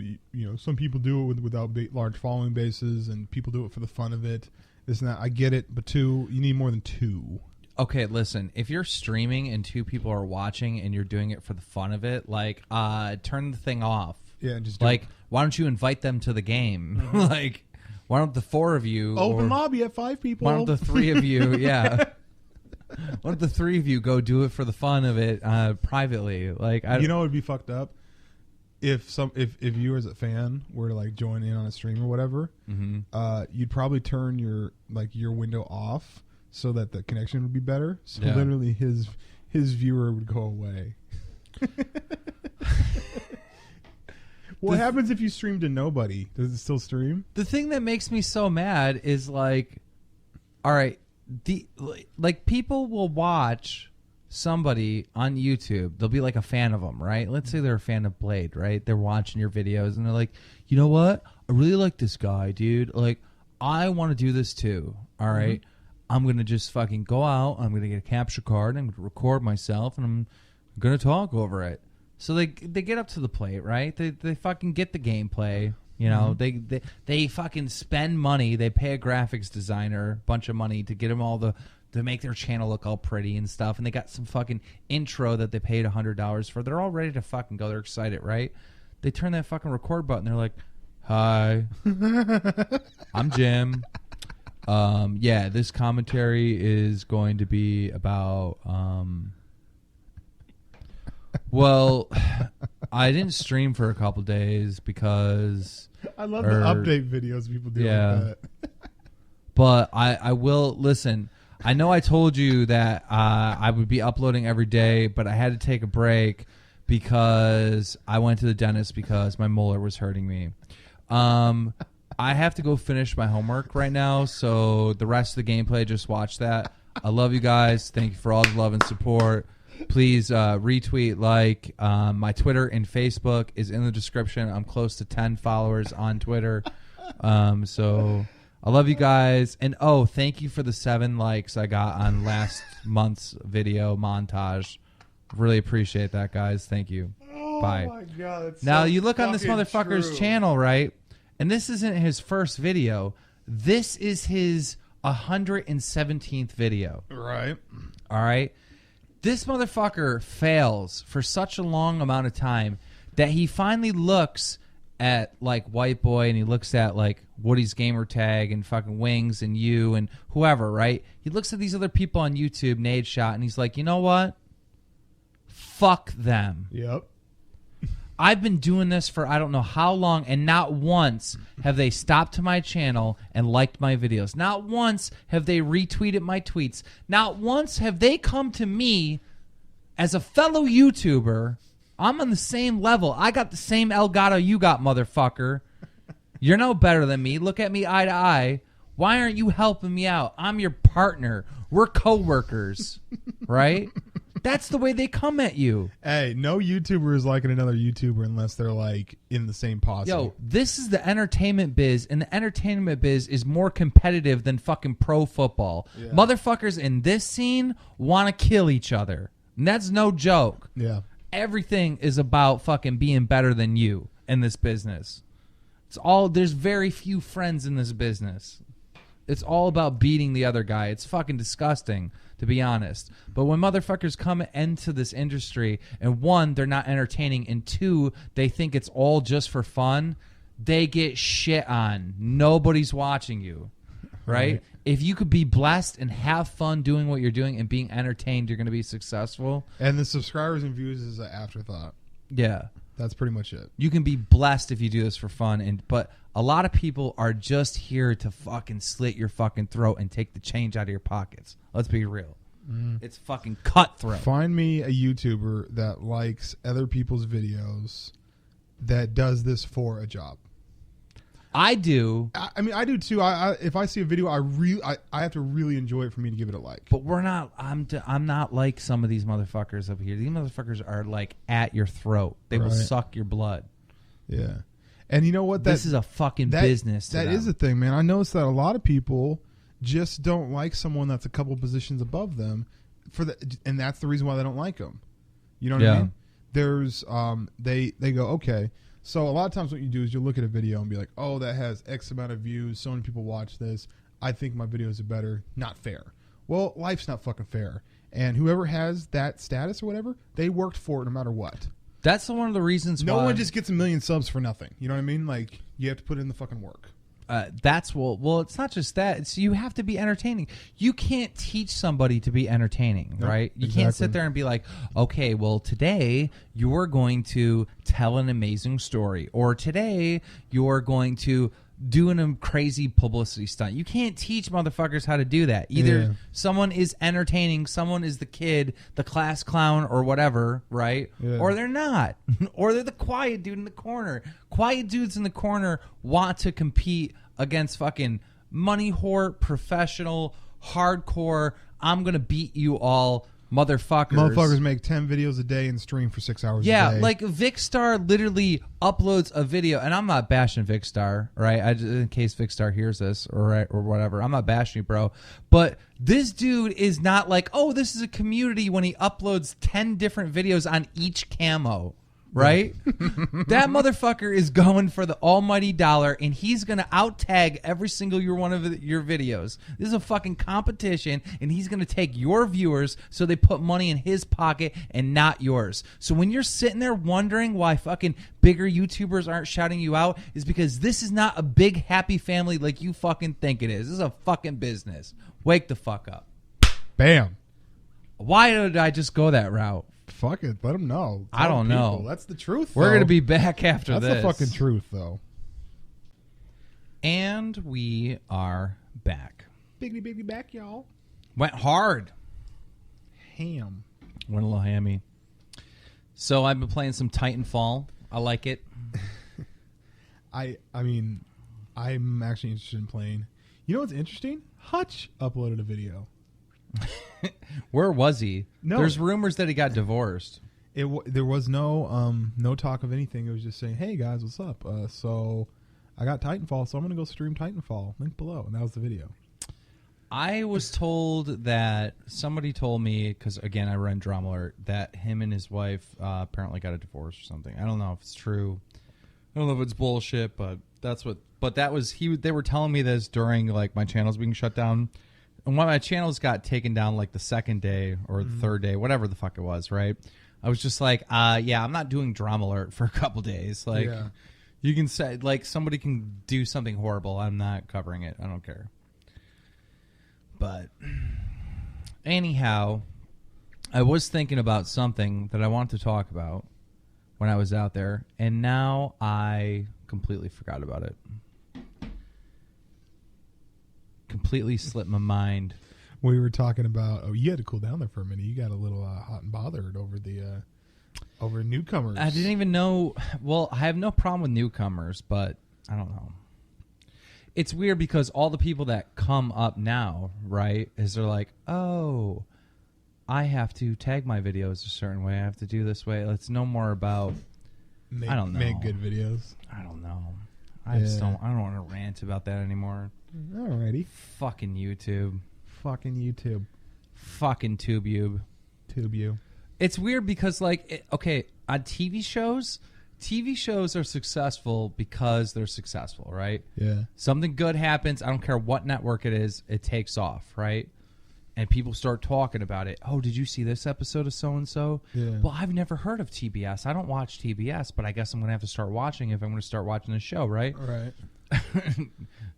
some people do it without large following bases, and people do it for the fun of it. This and that. I get it, but 2, you need more than 2. Okay, listen, if you're streaming and 2 people are watching and you're doing it for the fun of it, like, turn the thing off. Yeah, just like, why don't you invite them to the game? Like, why don't the 4 of you open lobby at 5 people? Why don't the 3 of you? Yeah. Why don't the 3 of you go do it for the fun of it privately? Like, you know, it'd be fucked up if you as a fan were to like join in on a stream or whatever. You'd probably turn your window off so that the connection would be better. So literally, his viewer would go away. What happens if you stream to nobody? Does it still stream? The thing that makes me so mad is like, all right. Like, people will watch somebody on YouTube. They'll be like a fan of them, right? Let's say they're a fan of Blade, right? They're watching your videos and they're like, you know what? I really like this guy, dude. Like, I want to do this too. All right. I'm going to just fucking go out. I'm going to get a capture card. I'm going to record myself and I'm going to talk over it. So they get up to the plate, right? They fucking get the gameplay. You know, they fucking spend money. They pay a graphics designer a bunch of money to get them all to make their channel look all pretty and stuff. And they got some fucking intro that they paid $100 for. They're all ready to fucking go. They're excited, right? They turn that fucking record button. They're like, hi, I'm Jim. Yeah, this commentary is going to be about... well, I didn't stream for a couple days because... I love the update videos people do like that. But I will... Listen, I know I told you that I would be uploading every day, but I had to take a break because I went to the dentist because my molar was hurting me. I have to go finish my homework right now, so the rest of the gameplay, just watch that. I love you guys. Thank you for all the love and support. Please retweet, like. My Twitter and Facebook is in the description. I'm close to 10 followers on Twitter. So I love you guys. And, thank you for the 7 likes I got on last month's video montage. Really appreciate that, guys. Thank you. Bye. Oh, my God. That's now, so you look on this motherfucker's true. channel, right? And this isn't his first video. This is his 117th video. Right. All right. This motherfucker fails for such a long amount of time that he finally looks at like White Boy and he looks at like Woody's gamer tag and fucking Wings and you and whoever, right? He looks at these other people on YouTube, Nade Shot, and he's like, you know what? Fuck them. Yep. I've been doing this for I don't know how long, and not once have they stopped to my channel and liked my videos. Not once have they retweeted my tweets. Not once have they come to me as a fellow YouTuber. I'm on the same level. I got the same Elgato you got, motherfucker. You're no better than me. Look at me eye to eye. Why aren't you helping me out? I'm your partner. We're co-workers, right? That's the way they come at you. Hey, no YouTuber is liking another YouTuber unless they're like in the same posse. Yo, this is the entertainment biz, and the entertainment biz is more competitive than fucking pro football. Yeah. Motherfuckers in this scene want to kill each other. And that's no joke. Yeah. Everything is about fucking being better than you in this business. There's very few friends in this business. It's all about beating the other guy. It's fucking disgusting, to be honest. But when motherfuckers come into this industry, and one, they're not entertaining, and two, they think it's all just for fun, they get shit on. Nobody's watching you, right? If you could be blessed and have fun doing what you're doing and being entertained, you're going to be successful. And the subscribers and views is an afterthought. Yeah. That's pretty much it. You can be blessed if you do this for fun, but a lot of people are just here to fucking slit your fucking throat and take the change out of your pockets. Let's be real. It's fucking cutthroat. Find me a YouTuber that likes other people's videos that does this for a job. I do. I mean, I do too. If I see a video, I have to really enjoy it for me to give it a like. But we're not. I'm not like some of these motherfuckers up here. These motherfuckers are like at your throat. They will suck your blood. Yeah. And you know what? This is a fucking business. That is the thing, man. I noticed that a lot of people just don't like someone that's a couple positions above them, and that's the reason why they don't like them. You know what I mean? There's they go, okay. So a lot of times what you do is you look at a video and be like, oh, that has X amount of views. So many people watch this. I think my videos are better. Not fair. Well, life's not fucking fair. And whoever has that status or whatever, they worked for it no matter what. That's one of the reasons why. No one just gets 1 million subs for nothing. You know what I mean? Like, you have to put in the fucking work. Well, it's not just that. It's you have to be entertaining. You can't teach somebody to be entertaining, right? You can't sit there and be like, okay, well, today you're going to tell an amazing story, or today you're going to do a crazy publicity stunt. You can't teach motherfuckers how to do that. Either someone is entertaining, someone is the kid, the class clown, or whatever, right? Or they're not. Or they're the quiet dude in the corner. Quiet dudes in the corner want to compete against fucking money whore, professional, hardcore, I'm going to beat you all motherfuckers. Motherfuckers make 10 videos a day and stream for 6 hours a day. Yeah, like Vicstar literally uploads a video, and I'm not bashing Vicstar, right? In case Vicstar hears this or whatever. I'm not bashing you, bro. But this dude is not like, oh, this is a community when he uploads 10 different videos on each camo. Right? That motherfucker is going for the almighty dollar, and he's going to out-tag every single one of your videos. This is a fucking competition, and he's going to take your viewers so they put money in his pocket and not yours. So when you're sitting there wondering why fucking bigger YouTubers aren't shouting you out, is because this is not a big happy family like you fucking think it is. This is a fucking business. Wake the fuck up. Bam. Why did I just go that route? Fuck it. Let them know. I don't know. That's the truth, We're going to be back after this. That's the fucking truth, though. And we are back. Biggity back, y'all. Went hard. Ham. Went a little hammy. So I've been playing some Titanfall. I like it. I mean, I'm actually interested in playing. You know what's interesting? Hutch uploaded a video. Where was he? No. There's rumors that he got divorced. There was no talk of anything. It was just saying, hey guys, what's up? So I got Titanfall, so I'm gonna go stream Titanfall. Link below. And that was the video. I was told that somebody told me, because again I run Drama Alert, that him and his wife apparently got a divorce or something. I don't know if it's true. I don't know if it's bullshit, but But that was they were telling me this during like my channels being shut down, and when my channels got taken down like the second day or the third day, whatever the fuck it was, right? I was just like, yeah, I'm not doing Drama Alert for a couple days. Like, you can say like somebody can do something horrible, I'm not covering it. I don't care. But anyhow, I was thinking about something that I wanted to talk about when I was out there, and now I completely forgot about it. Completely slipped my mind. We were talking about. Oh, you had to cool down there for a minute. You got a little hot and bothered over the over newcomers. I didn't even know. Well, I have no problem with newcomers, but I don't know. It's weird because all the people that come up now, right, is they're like, oh, I have to tag my videos a certain way. I have to do this way. It's no more about. I don't know. Make good videos. I don't know. I don't want to rant about that anymore. Alrighty. Fucking YouTube. Fucking YouTube. Fucking TubeYube. TubeYou. It's weird because, like, okay, on TV shows are successful because they're successful, right? Yeah. Something good happens. I don't care what network it is. It takes off, right? And people start talking about it. Oh, did you see this episode of so-and-so? Yeah. Well, I've never heard of TBS. I don't watch TBS, but I guess I'm going to have to start watching if I'm going to start watching the show, right? Right.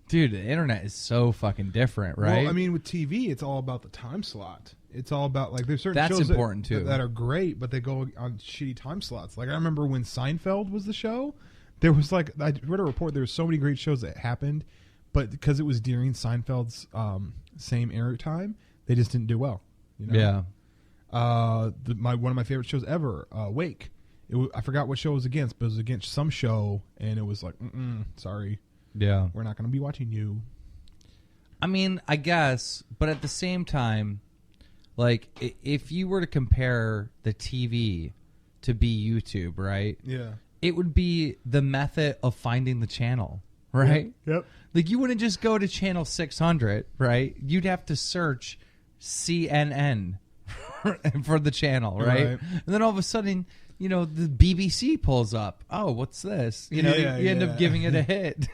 Dude, the internet is so fucking different, right? Well, I mean, with TV, it's all about the time slot. It's all about, like, there's certain That's shows important, too. that are great, but they go on shitty time slots. Like, I remember when Seinfeld was the show, there was, like, I read a report, there were so many great shows that happened, but because it was during Seinfeld's same air time, they just didn't do well. You know? Yeah. One of my favorite shows ever, Wake. I forgot what show it was against, but it was against some show, and it was like, sorry. Yeah. We're not going to be watching you. I mean, I guess, but at the same time, like, if you were to compare the TV to be YouTube, right? Yeah. It would be the method of finding the channel, right? Yep. Like, you wouldn't just go to channel 600, right? You'd have to search CNN for the channel, right? And then all of a sudden, you know, the BBC pulls up. Oh, what's this? You know, you end up giving it a hit.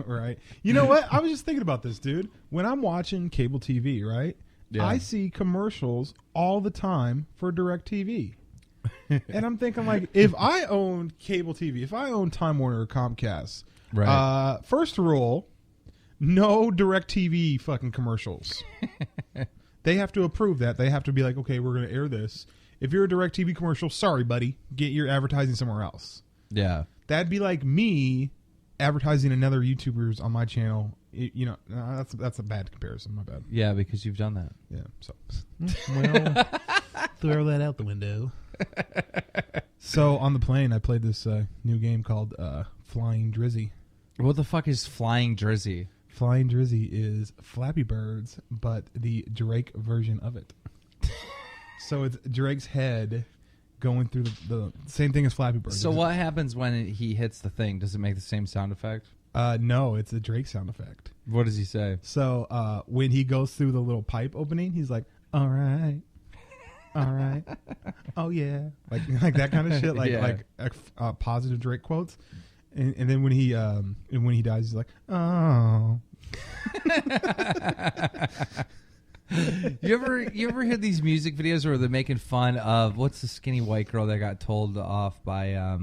Right. You know what? I was just thinking about this, dude. When I'm watching cable TV, right? Yeah. I see commercials all the time for DirecTV. And I'm thinking, like, if I own cable TV, if I own Time Warner or Comcast, Right. First rule, no DirecTV fucking commercials. They have to approve that. They have to be like, okay, we're going to air this. If you're a DirecTV commercial, sorry, buddy. Get your advertising somewhere else. Yeah. That'd be like me advertising another YouTubers on my channel. You know, that's a bad comparison. My bad. Yeah, because you've done that. Yeah. So, well, throw that out the window. So on the plane, I played this new game called Flying Drizzy. What the fuck is Flying Drizzy? Flying Drizzy is Flappy Birds, but the Drake version of it. So it's Drake's head going through the same thing as Flappy Birds. So what happens when he hits the thing? Does it make the same sound effect? No, it's a Drake sound effect. What does he say? So when he goes through the little pipe opening, he's like, all right. All right. Oh, yeah. Like that kind of shit. Like positive Drake quotes. And then when he dies, he's like, oh. You ever hear these music videos where they're making fun of what's the skinny white girl that got told off by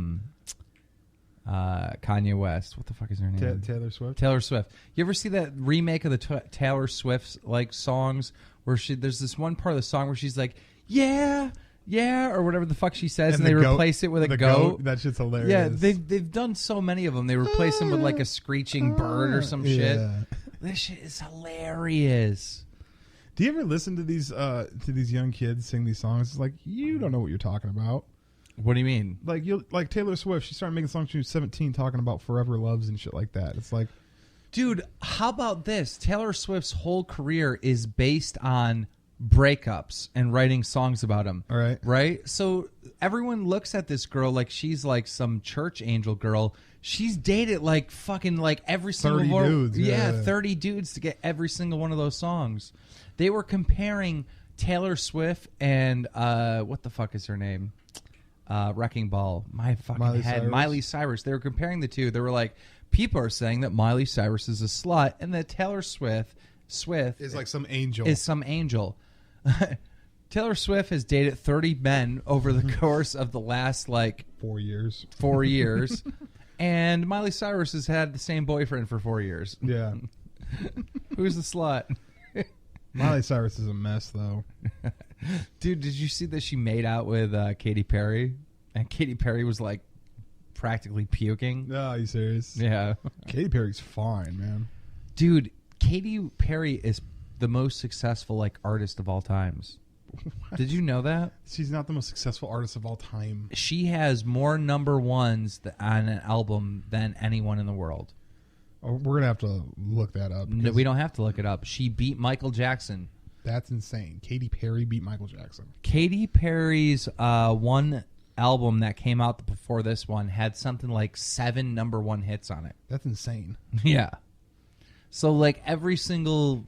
Kanye West? What the fuck is her name? Taylor Swift. Taylor Swift. You ever see that remake of the Taylor Swift's like songs where there's this one part of the song where she's like, yeah, or whatever the fuck she says, and they replace it with a goat. That shit's hilarious. Yeah, they've done so many of them. They replace them with like a screeching bird or some shit. This shit is hilarious. Do you ever listen to these young kids sing these songs? It's like, you don't know what you're talking about. What do you mean? Like Taylor Swift, she started making songs when she was 17 talking about forever loves and shit like that. It's like, dude, how about this? Taylor Swift's whole career is based on breakups and writing songs about them. all right. Right? So everyone looks at this girl like she's like some church angel girl. She's dated like fucking like every single 30 one. dudes. Yeah, 30 dudes to get every single one of those songs. They were comparing Taylor Swift and what the fuck is her name? Wrecking Ball. My fucking head. Miley Cyrus. They were comparing the two. They were like, People are saying that Miley Cyrus is a slut and that Taylor Swift is like some angel. Is some angel. Taylor Swift has dated 30 men over the course of the last 4 years. 4 years. And Miley Cyrus has had the same boyfriend for 4 years. Yeah. Who's the slut? Miley Cyrus is a mess, though. Dude, did you see that she made out with Katy Perry? And Katy Perry was practically puking. No, are you serious? Yeah. Katy Perry's fine, man. Dude, Katy Perry is the most successful artist of all times. What? Did you know that? She's not the most successful artist of all time. She has more number ones on an album than anyone in the world. Oh, we're going to have to look that up. No, we don't have to look it up. She beat Michael Jackson. That's insane. Katy Perry beat Michael Jackson. Katy Perry's one album that came out before this one had something like 7 number 1 hits on it. That's insane. Yeah. So every single...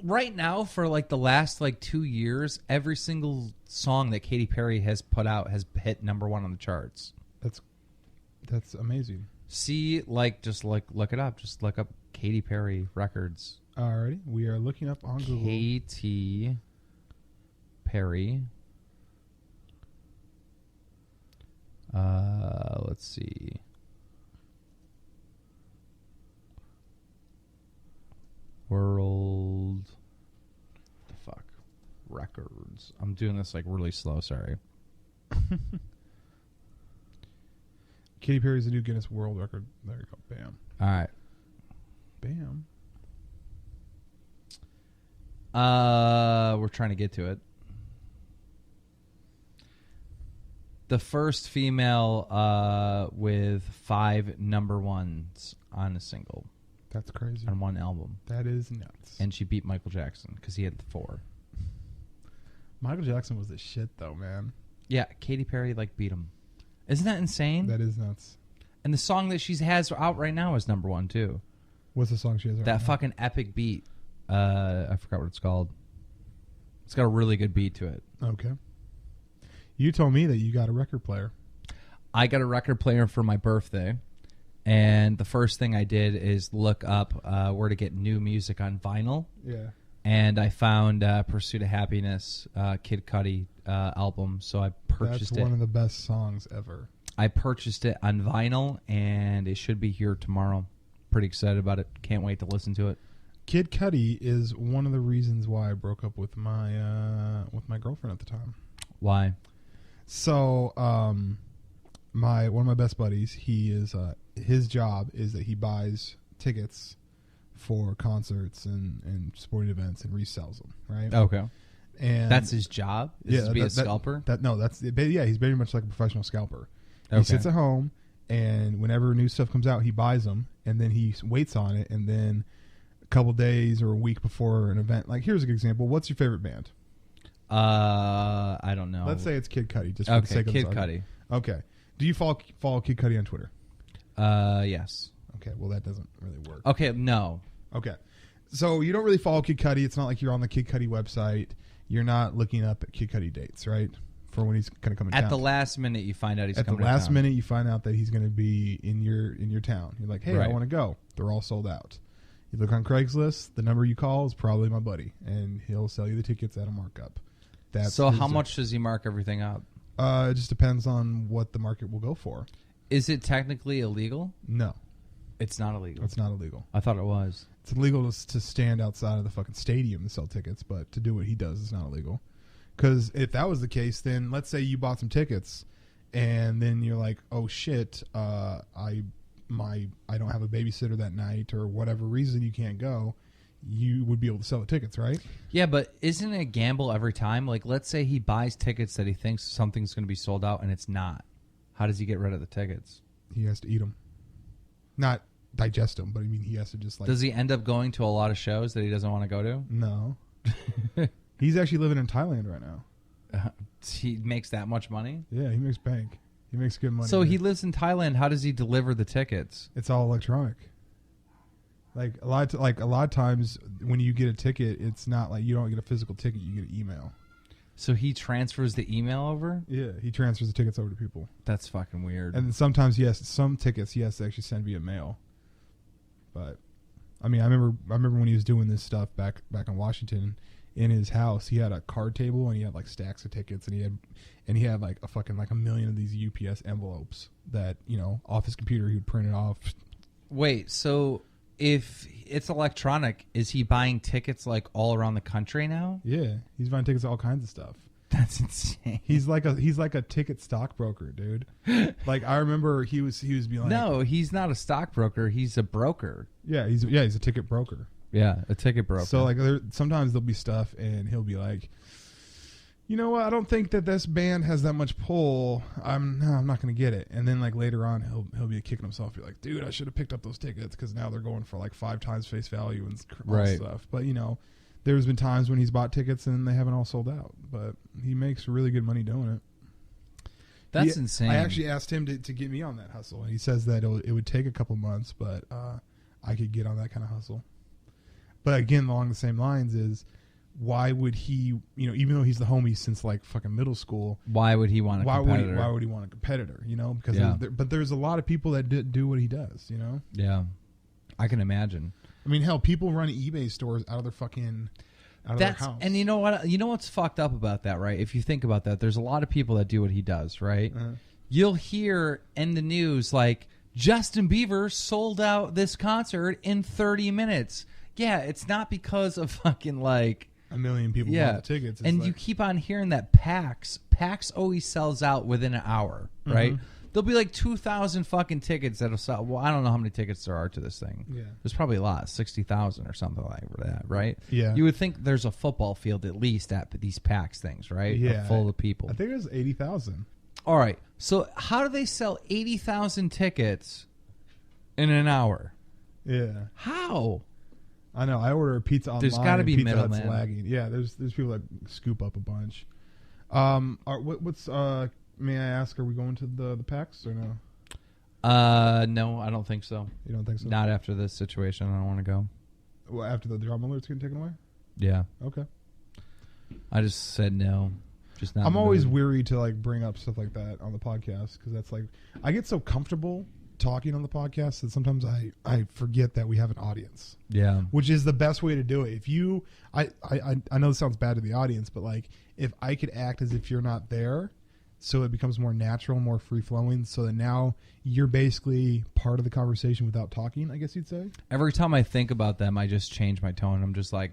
Right now, for the last 2 years, every single song that Katy Perry has put out has hit number 1 on the charts. That's amazing. See, just look it up. Just look up Katy Perry records. Alrighty, we are looking up on Google. Katy Perry. Let's see. World. The fuck? Records. I'm doing this really slow, sorry. Katy Perry's a new Guinness World Record. There you go. Bam. Alright. Bam. We're trying to get to it. The first female with 5 number 1s on a single. That's crazy. On one album. That is nuts. And she beat Michael Jackson because he had 4. Michael Jackson was the shit, though, man. Yeah, Katy Perry beat him. Isn't that insane? That is nuts. And the song that she has out right now is number 1 too. What's the song she has right now? That now? fucking epic beat. I forgot what it's called. It's got a really good beat to it. Okay. You told me that you got a record player. I got a record player for my birthday. And the first thing I did is look up where to get new music on vinyl. Yeah. And I found Pursuit of Happiness, Kid Cudi album. So I purchased it. That's one of the best songs ever. I purchased it on vinyl, and it should be here tomorrow. Pretty excited about it. Can't wait to listen to it. Kid Cudi is one of the reasons why I broke up with my girlfriend at the time. Why? So, one of my best buddies, he is his job is that he buys tickets for concerts and sporting events and resells them, right? Okay. And that's his job? To be a scalper? He's very much like a professional scalper. Okay. He sits at home, and whenever new stuff comes out, he buys them, and then he waits on it, and then a couple days or a week before an event, here's an example. What's your favorite band? I don't know. Let's say it's Kid Cudi, just for the sake of Kid Cudi. Okay. Do you follow Kid Cudi on Twitter? Yes. Okay, well, that doesn't really work. Okay, no. Okay. So you don't really follow Kid Cudi. It's not like you're on the Kid Cudi website. You're not looking up at Kid Cudi dates, right? For when he's going to come in town. At the last minute, you find out he's coming At the last minute, you find out that he's going to be in your town. You're like, hey, right. I want to go. They're all sold out. You look on Craigslist. The number you call is probably my buddy, and he'll sell you the tickets at a markup. So how much does he mark everything up? It just depends on what the market will go for. Is it technically illegal? No. It's not illegal. It's not illegal. I thought it was. It's illegal to stand outside of the fucking stadium to sell tickets, but to do what he does is not illegal. Because if that was the case, then let's say you bought some tickets, and then you're like, oh shit, I don't have a babysitter that night, or whatever reason you can't go, you would be able to sell the tickets, right? Yeah, but isn't it a gamble every time? Let's say he buys tickets that he thinks something's going to be sold out, and it's not. How does he get rid of the tickets? He has to eat them. Not digest them, but I mean, he has to just Does he end up going to a lot of shows that he doesn't want to go to? No. He's actually living in Thailand right now. He makes that much money? Yeah, he makes bank. He makes good money. So he lives in Thailand. How does he deliver the tickets? It's all electronic. A lot of times when you get a ticket, it's not like you don't get a physical ticket, you get an email. So he transfers the email over? Yeah, he transfers the tickets over to people. That's fucking weird. And then sometimes, yes, some tickets he has to actually send via mail. But I mean, I remember when he was doing this stuff back in Washington in his house. He had a card table and he had like stacks of tickets, and he had like a million of these UPS envelopes that, you know, off his computer he would print it off. Wait, so if it's electronic, is he buying tickets like all around the country now? Yeah, he's buying tickets to all kinds of stuff. That's insane. He's like a ticket stockbroker, dude. Like I remember he was being like, no, he's not a stockbroker. He's a broker. Yeah, he's a ticket broker. Yeah, a ticket broker. So like sometimes there'll be stuff and he'll be like, you know what? I don't think that this band has that much pull. I'm not going to get it. And then like later on, he'll be kicking himself. Be like, dude, I should have picked up those tickets because now they're going for like 5 times face value and all stuff. But you know, there's been times when he's bought tickets and they haven't all sold out. But he makes really good money doing it. That's insane. I actually asked him to get me on that hustle, and he says that it would take a couple months, but I could get on that kind of hustle. But again, along the same lines is, why would he, you know, even though he's the homie since like fucking middle school, why would he want a competitor? Why would he want a competitor? You know, because there's a lot of people that do what he does. You know. Yeah, I can imagine. I mean, hell, people run eBay stores out of their house. And you know what? You know what's fucked up about that, right? If you think about that, there's a lot of people that do what he does, right? Uh-huh. You'll hear in the news like Justin Bieber sold out this concert in 30 minutes. Yeah, it's not because of fucking like a million people bought the tickets. And you keep on hearing that PAX always sells out within an hour, right? Mm-hmm. There'll be like 2,000 fucking tickets that'll sell. Well, I don't know how many tickets there are to this thing. Yeah. There's probably a lot, 60,000 or something like that, right? Yeah. You would think there's a football field at least at these PAX things, right? Yeah. Full of people. I think it was 80,000. All right. So how do they sell 80,000 tickets in an hour? Yeah. How? I know. I order a pizza online. There's got to be Pizza Hut's middlemen. lagging. Yeah, there's people that scoop up a bunch. May I ask, are we going to the PAX or no? No, I don't think so. You don't think so? Not after this situation. I don't want to go. Well, after the drama alert's getting taken away? Yeah. Okay. I just said no. Just not. I'm always weary to like bring up stuff like that on the podcast because that's like I get so comfortable talking on the podcast that sometimes I forget that we have an audience. Yeah. Which is the best way to do it. If you I know this sounds bad to the audience, but like if I could act as if you're not there, so it becomes more natural, more free flowing, so that now you're basically part of the conversation without talking, I guess you'd say. Every time I think about them, I just change my tone. I'm just like,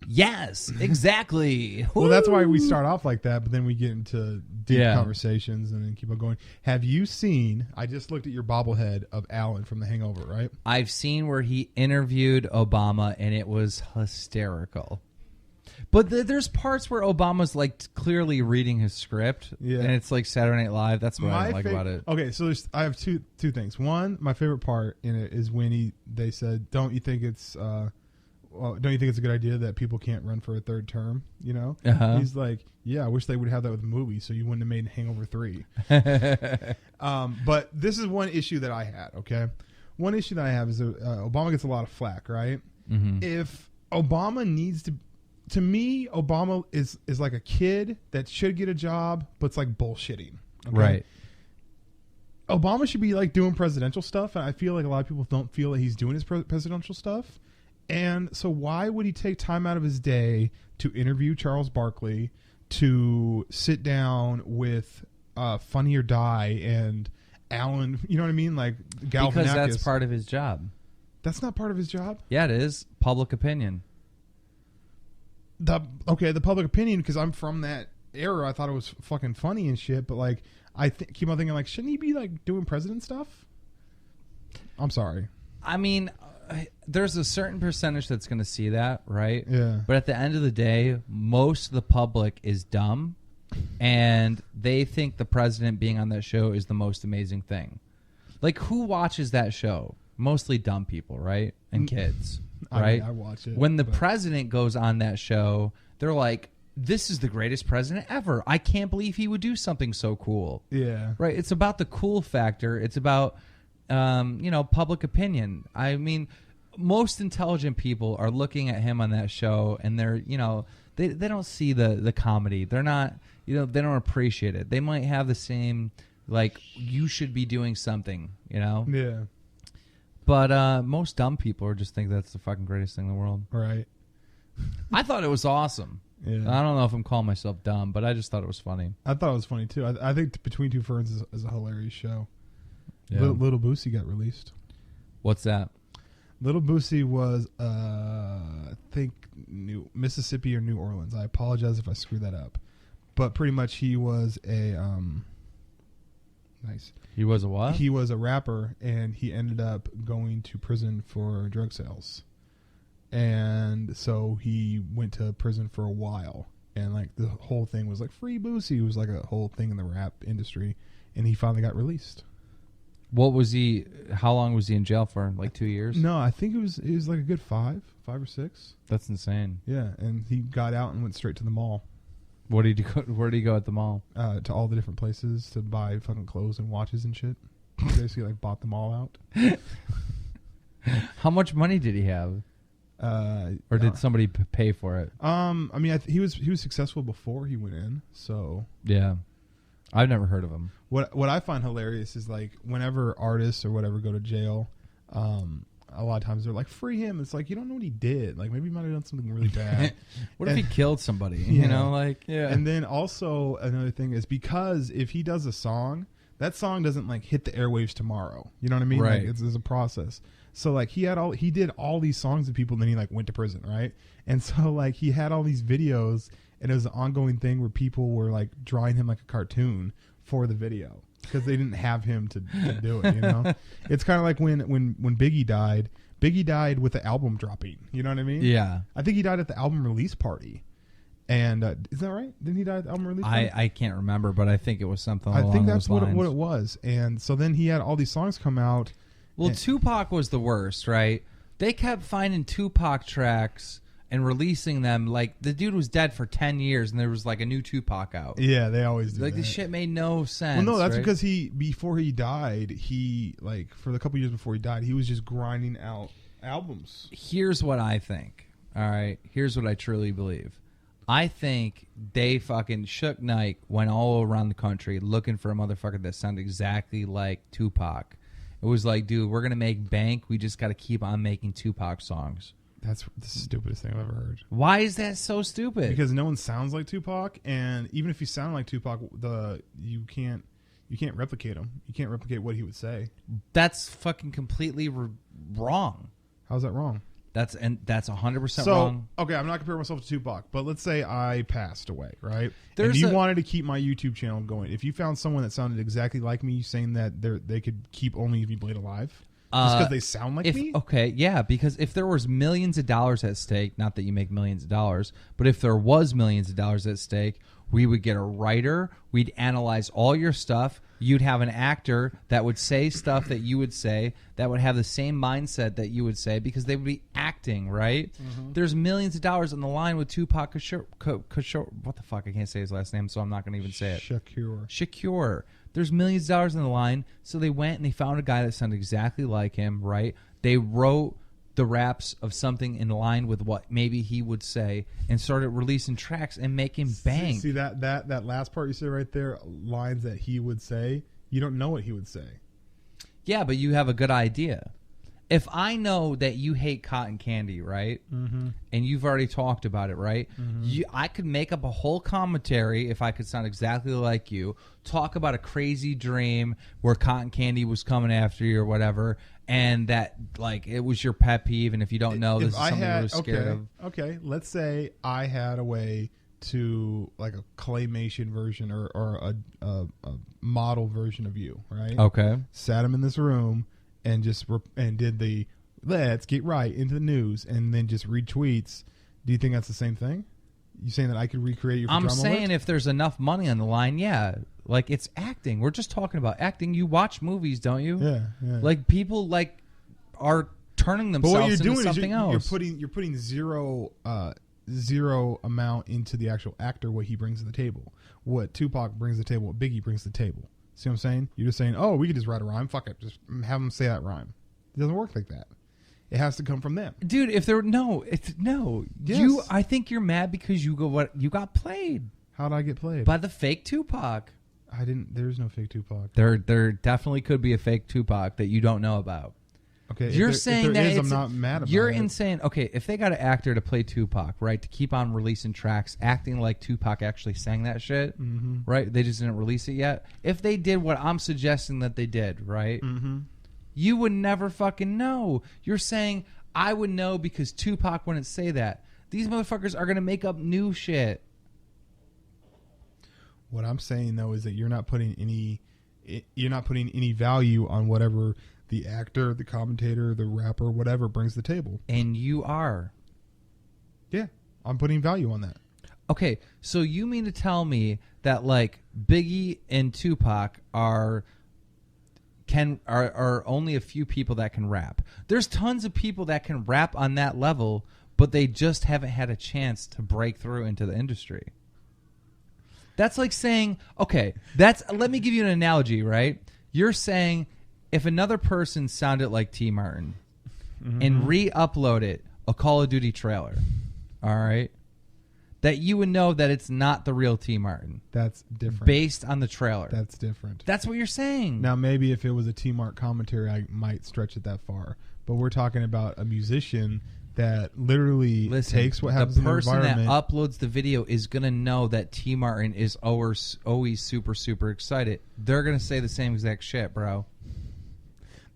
yes, exactly. Well, that's why we start off like that, but then we get into deep conversations and then keep on going. Have you seen, I just looked at your bobblehead of Alan from The Hangover, right? I've seen where he interviewed Obama, and it was hysterical. But there's parts where Obama's like clearly reading his script, and it's like Saturday Night Live. That's what I like about it. Okay, so I have two things. One, my favorite part in it is when they said, "Don't you think it's a good idea that people can't run for a third term?" You know, He's like, "Yeah, I wish they would have that with movies, so you wouldn't have made Hangover 3." But this is one issue that I had. Okay, one issue that I have is that Obama gets a lot of flack, right? Mm-hmm. If Obama needs to me, Obama is like a kid that should get a job, but it's like bullshitting. Okay? Right. Obama should be like doing presidential stuff, and I feel like a lot of people don't feel that he's doing his presidential stuff. And so why would he take time out of his day to interview Charles Barkley, to sit down with Funny or Die and Alan, you know what I mean? Like Galifianakis. Because that's part of his job. That's not part of his job? Yeah, it is. Public opinion. The public opinion, because I'm from that era, I thought it was fucking funny and shit, but like I keep on thinking like, shouldn't he be like doing president stuff? I'm sorry. I mean, there's a certain percentage that's going to see that, right? Yeah. But at the end of the day, most of the public is dumb, and they think the president being on that show is the most amazing thing. Like, who watches that show? Mostly dumb people, right? And kids. Right? I watch it. When the president goes on that show, they're like, this is the greatest president ever. I can't believe he would do something so cool. Yeah. Right? It's about the cool factor. It's about, public opinion. I mean, most intelligent people are looking at him on that show, and they they don't see the comedy. They're not, they don't appreciate it. They might have the same, like, you should be doing something, Yeah. But most dumb people just think that's the fucking greatest thing in the world. Right. I thought it was awesome. Yeah. I don't know if I'm calling myself dumb, but I just thought it was funny. I thought it was funny too. I think Between Two Ferns is a hilarious show. Yeah. Little Boosie got released. What's that? Little Boosie was, I think, Mississippi or New Orleans. I apologize if I screw that up, but pretty much he was a nice. He was a what? He was a rapper, and he ended up going to prison for drug sales, and so he went to prison for a while. And like the whole thing was like free Boosie. It was like a whole thing in the rap industry, and he finally got released. What was he? How long was he in jail for? Like 2 years? No, I think it was like a good 5 or 6. That's insane. Yeah, and he got out and went straight to the mall. What did he go? Where did he go at the mall? To all the different places to buy fucking clothes and watches and shit. He basically like bought them all out. How much money did he have? Or did somebody pay for it? I mean, he was successful before he went in. So yeah, I've never heard of him. What I find hilarious is like whenever artists or whatever go to jail, a lot of times they're like, free him. It's like, you don't know what he did. Like maybe he might have done something really bad. What if he killed somebody? Yeah. Yeah. And then also another thing is because if he does a song, that song doesn't like hit the airwaves tomorrow. You know what I mean? Right. Like it's a process. So like he did all these songs with people, and then he like went to prison, right? And so like he had all these videos, and it was an ongoing thing where people were like drawing him like a cartoon for the video because they didn't have him to do it. It's kind of like when Biggie died with the album dropping. You know what I mean? Yeah. I think he died at the album release party. And is that right? Didn't he die at the album release party? I can't remember, but I think it was something along I think that's those lines. what it was. And so then he had all these songs come out. Well, Tupac was the worst, right? They kept finding Tupac tracks and releasing them. Like, the dude was dead for 10 years, and there was, like, a new Tupac out. Yeah, they always do Like, that. this shit made no sense. Well, no, that's right? because before he died, like, for the couple years before he died, he was just grinding out albums. Here's what I think, all right? Here's what I truly believe. I think they fucking Shook Knight went all around the country looking for a motherfucker that sounded exactly like Tupac. It was like, dude, we're going to make bank. We just got to keep on making Tupac songs. That's the stupidest thing I've ever heard. Why is that so stupid? Because no one sounds like Tupac, and even if you sound like Tupac, you can't replicate him. You can't replicate what he would say. That's fucking completely wrong. How's that wrong? That's 100% wrong. Okay, I'm not comparing myself to Tupac, but let's say I passed away, right? There's and you wanted to keep my YouTube channel going. If you found someone that sounded exactly like me, saying that they could keep OnlyusemeBlade alive, just because they sound like me? Okay, yeah, because if there was millions of dollars at stake, not that you make millions of dollars, but if there was millions of dollars at stake, we would get a writer, we'd analyze all your stuff, you'd have an actor that would say stuff that you would say, that would have the same mindset that you would say, because they would be acting, right? Mm-hmm. There's millions of dollars on the line with Tupac Shakur. What the fuck? I can't say his last name, so I'm not going to even say it. Shakur. There's millions of dollars on the line, so they went and they found a guy that sounded exactly like him, right? They wrote the raps of something in line with what maybe he would say and started releasing tracks and making bank. See that last part you said right there, lines that he would say, you don't know what he would say. Yeah, but you have a good idea. If I know that you hate cotton candy, right, mm-hmm. and you've already talked about it, right, mm-hmm. I could make up a whole commentary if I could sound exactly like you, talk about a crazy dream where cotton candy was coming after you or whatever, and that, like, it was your pet peeve, and if you don't know, this is something you were scared of. Okay, let's say I had a way to, like, a claymation version or a model version of you, right? Okay. Sat him in this room and did the let's get right into the news and then just read tweets. Do you think that's the same thing? You saying that I could recreate you for I'm Drama saying Alert? If there's enough money on the line, yeah. Like, it's acting. We're just talking about acting. You watch movies, don't you? Yeah. Like, people, like, are turning themselves but what you're into doing something is else. you're putting zero amount into the actual actor, what he brings to the table. What Tupac brings to the table, what Biggie brings to the table. See what I'm saying? You're just saying, oh, we could just write a rhyme. Fuck it. Just have them say that rhyme. It doesn't work like that. It has to come from them. Dude, if there it's no. Yes. I think you're mad because you got played How did I get played? by the fake Tupac. I didn't. There's no fake Tupac. There definitely could be a fake Tupac that you don't know about. Okay, You're if saying there that is, I'm not mad about you're it. insane. Okay, if they got an actor to play Tupac, right, to keep on releasing tracks, acting like Tupac actually sang that shit, right? They just didn't release it yet. If they did what I'm suggesting that they did, right, you would never fucking know. You're saying I would know because Tupac wouldn't say that. These motherfuckers are gonna make up new shit. What I'm saying though is that you're not putting any value on whatever the actor, the commentator, the rapper, whatever brings to the table. And you are. Yeah, I'm putting value on that. Okay, so you mean to tell me that like Biggie and Tupac are only a few people that can rap? There's tons of people that can rap on that level, but they just haven't had a chance to break through into the industry. That's like saying, okay, let me give you an analogy, right? You're saying if another person sounded like T. Martin and re-uploaded a Call of Duty trailer, all right, that you would know that it's not the real T. Martin. That's different. Based on the trailer. That's different. That's what you're saying. Now, maybe if it was a T. Mart commentary, I might stretch it that far. But we're talking about a musician that literally takes what happens in the environment. The person that uploads the video is going to know that T. Martin is always super, super excited. They're going to say the same exact shit, bro.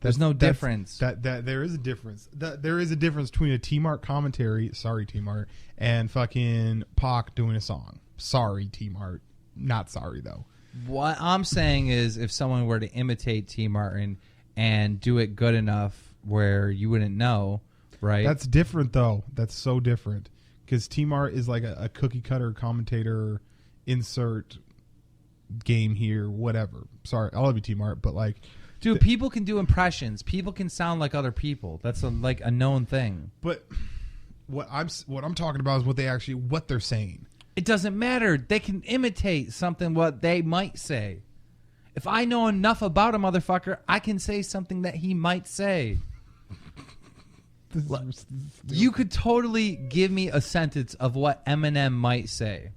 There's no difference. That there is a difference. There is a difference between a T Mart commentary, sorry T Mart, and fucking Pac doing a song. Sorry T Mart, not sorry though. What I'm saying is, if someone were to imitate T Martin and do it good enough where you wouldn't know, right? That's different though. That's so different because T Mart is like a cookie cutter commentator. Insert game here, whatever. Sorry, I love you T Mart, but like. Dude, people can do impressions. People can sound like other people. That's like a known thing. But what I'm talking about is what they're saying. It doesn't matter. They can imitate something what they might say. If I know enough about a motherfucker, I can say something that he might say. You could totally give me a sentence of what Eminem might say.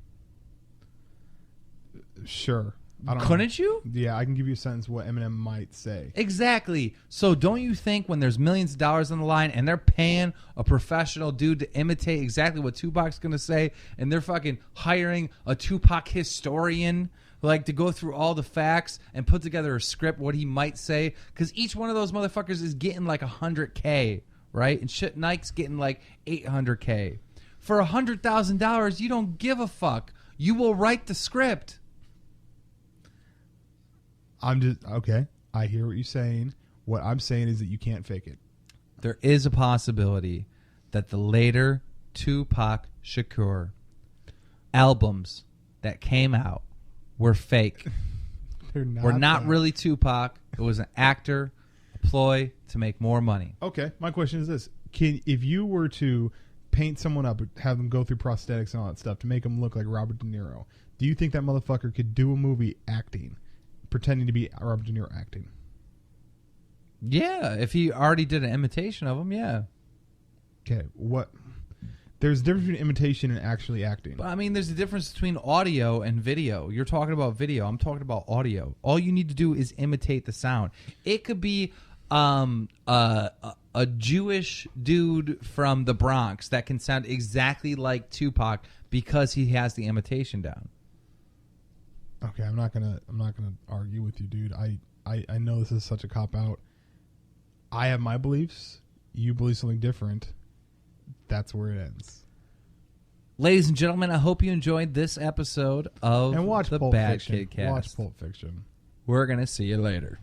Sure. Couldn't you? Yeah, I can give you a sentence of what Eminem might say. Exactly. So don't you think when there's millions of dollars on the line and they're paying a professional dude to imitate exactly what Tupac's going to say, and they're fucking hiring a Tupac historian like to go through all the facts and put together a script what he might say? Because each one of those motherfuckers is getting like $100K, right? And shit, Nike's getting like $800K. For $100,000, you don't give a fuck. You will write the script. I'm just okay. I hear what you're saying. What I'm saying is that you can't fake it. There is a possibility that the later Tupac Shakur albums that came out were fake. Were not really Tupac. It was an actor, a ploy to make more money. Okay, my question is this: if you were to paint someone up, have them go through prosthetics and all that stuff to make them look like Robert De Niro, do you think that motherfucker could do a movie acting? Pretending to be Robert De Niro acting. Yeah, if he already did an imitation of him, yeah. Okay, what? There's a difference between imitation and actually acting. But I mean, there's a difference between audio and video. You're talking about video. I'm talking about audio. All you need to do is imitate the sound. It could be a Jewish dude from the Bronx that can sound exactly like Tupac because he has the imitation down. Okay, I'm not gonna argue with you, dude. I know this is such a cop out. I have my beliefs. You believe something different. That's where it ends. Ladies and gentlemen, I hope you enjoyed this episode of the BadKidCast. Watch Pulp Fiction. We're gonna see you later.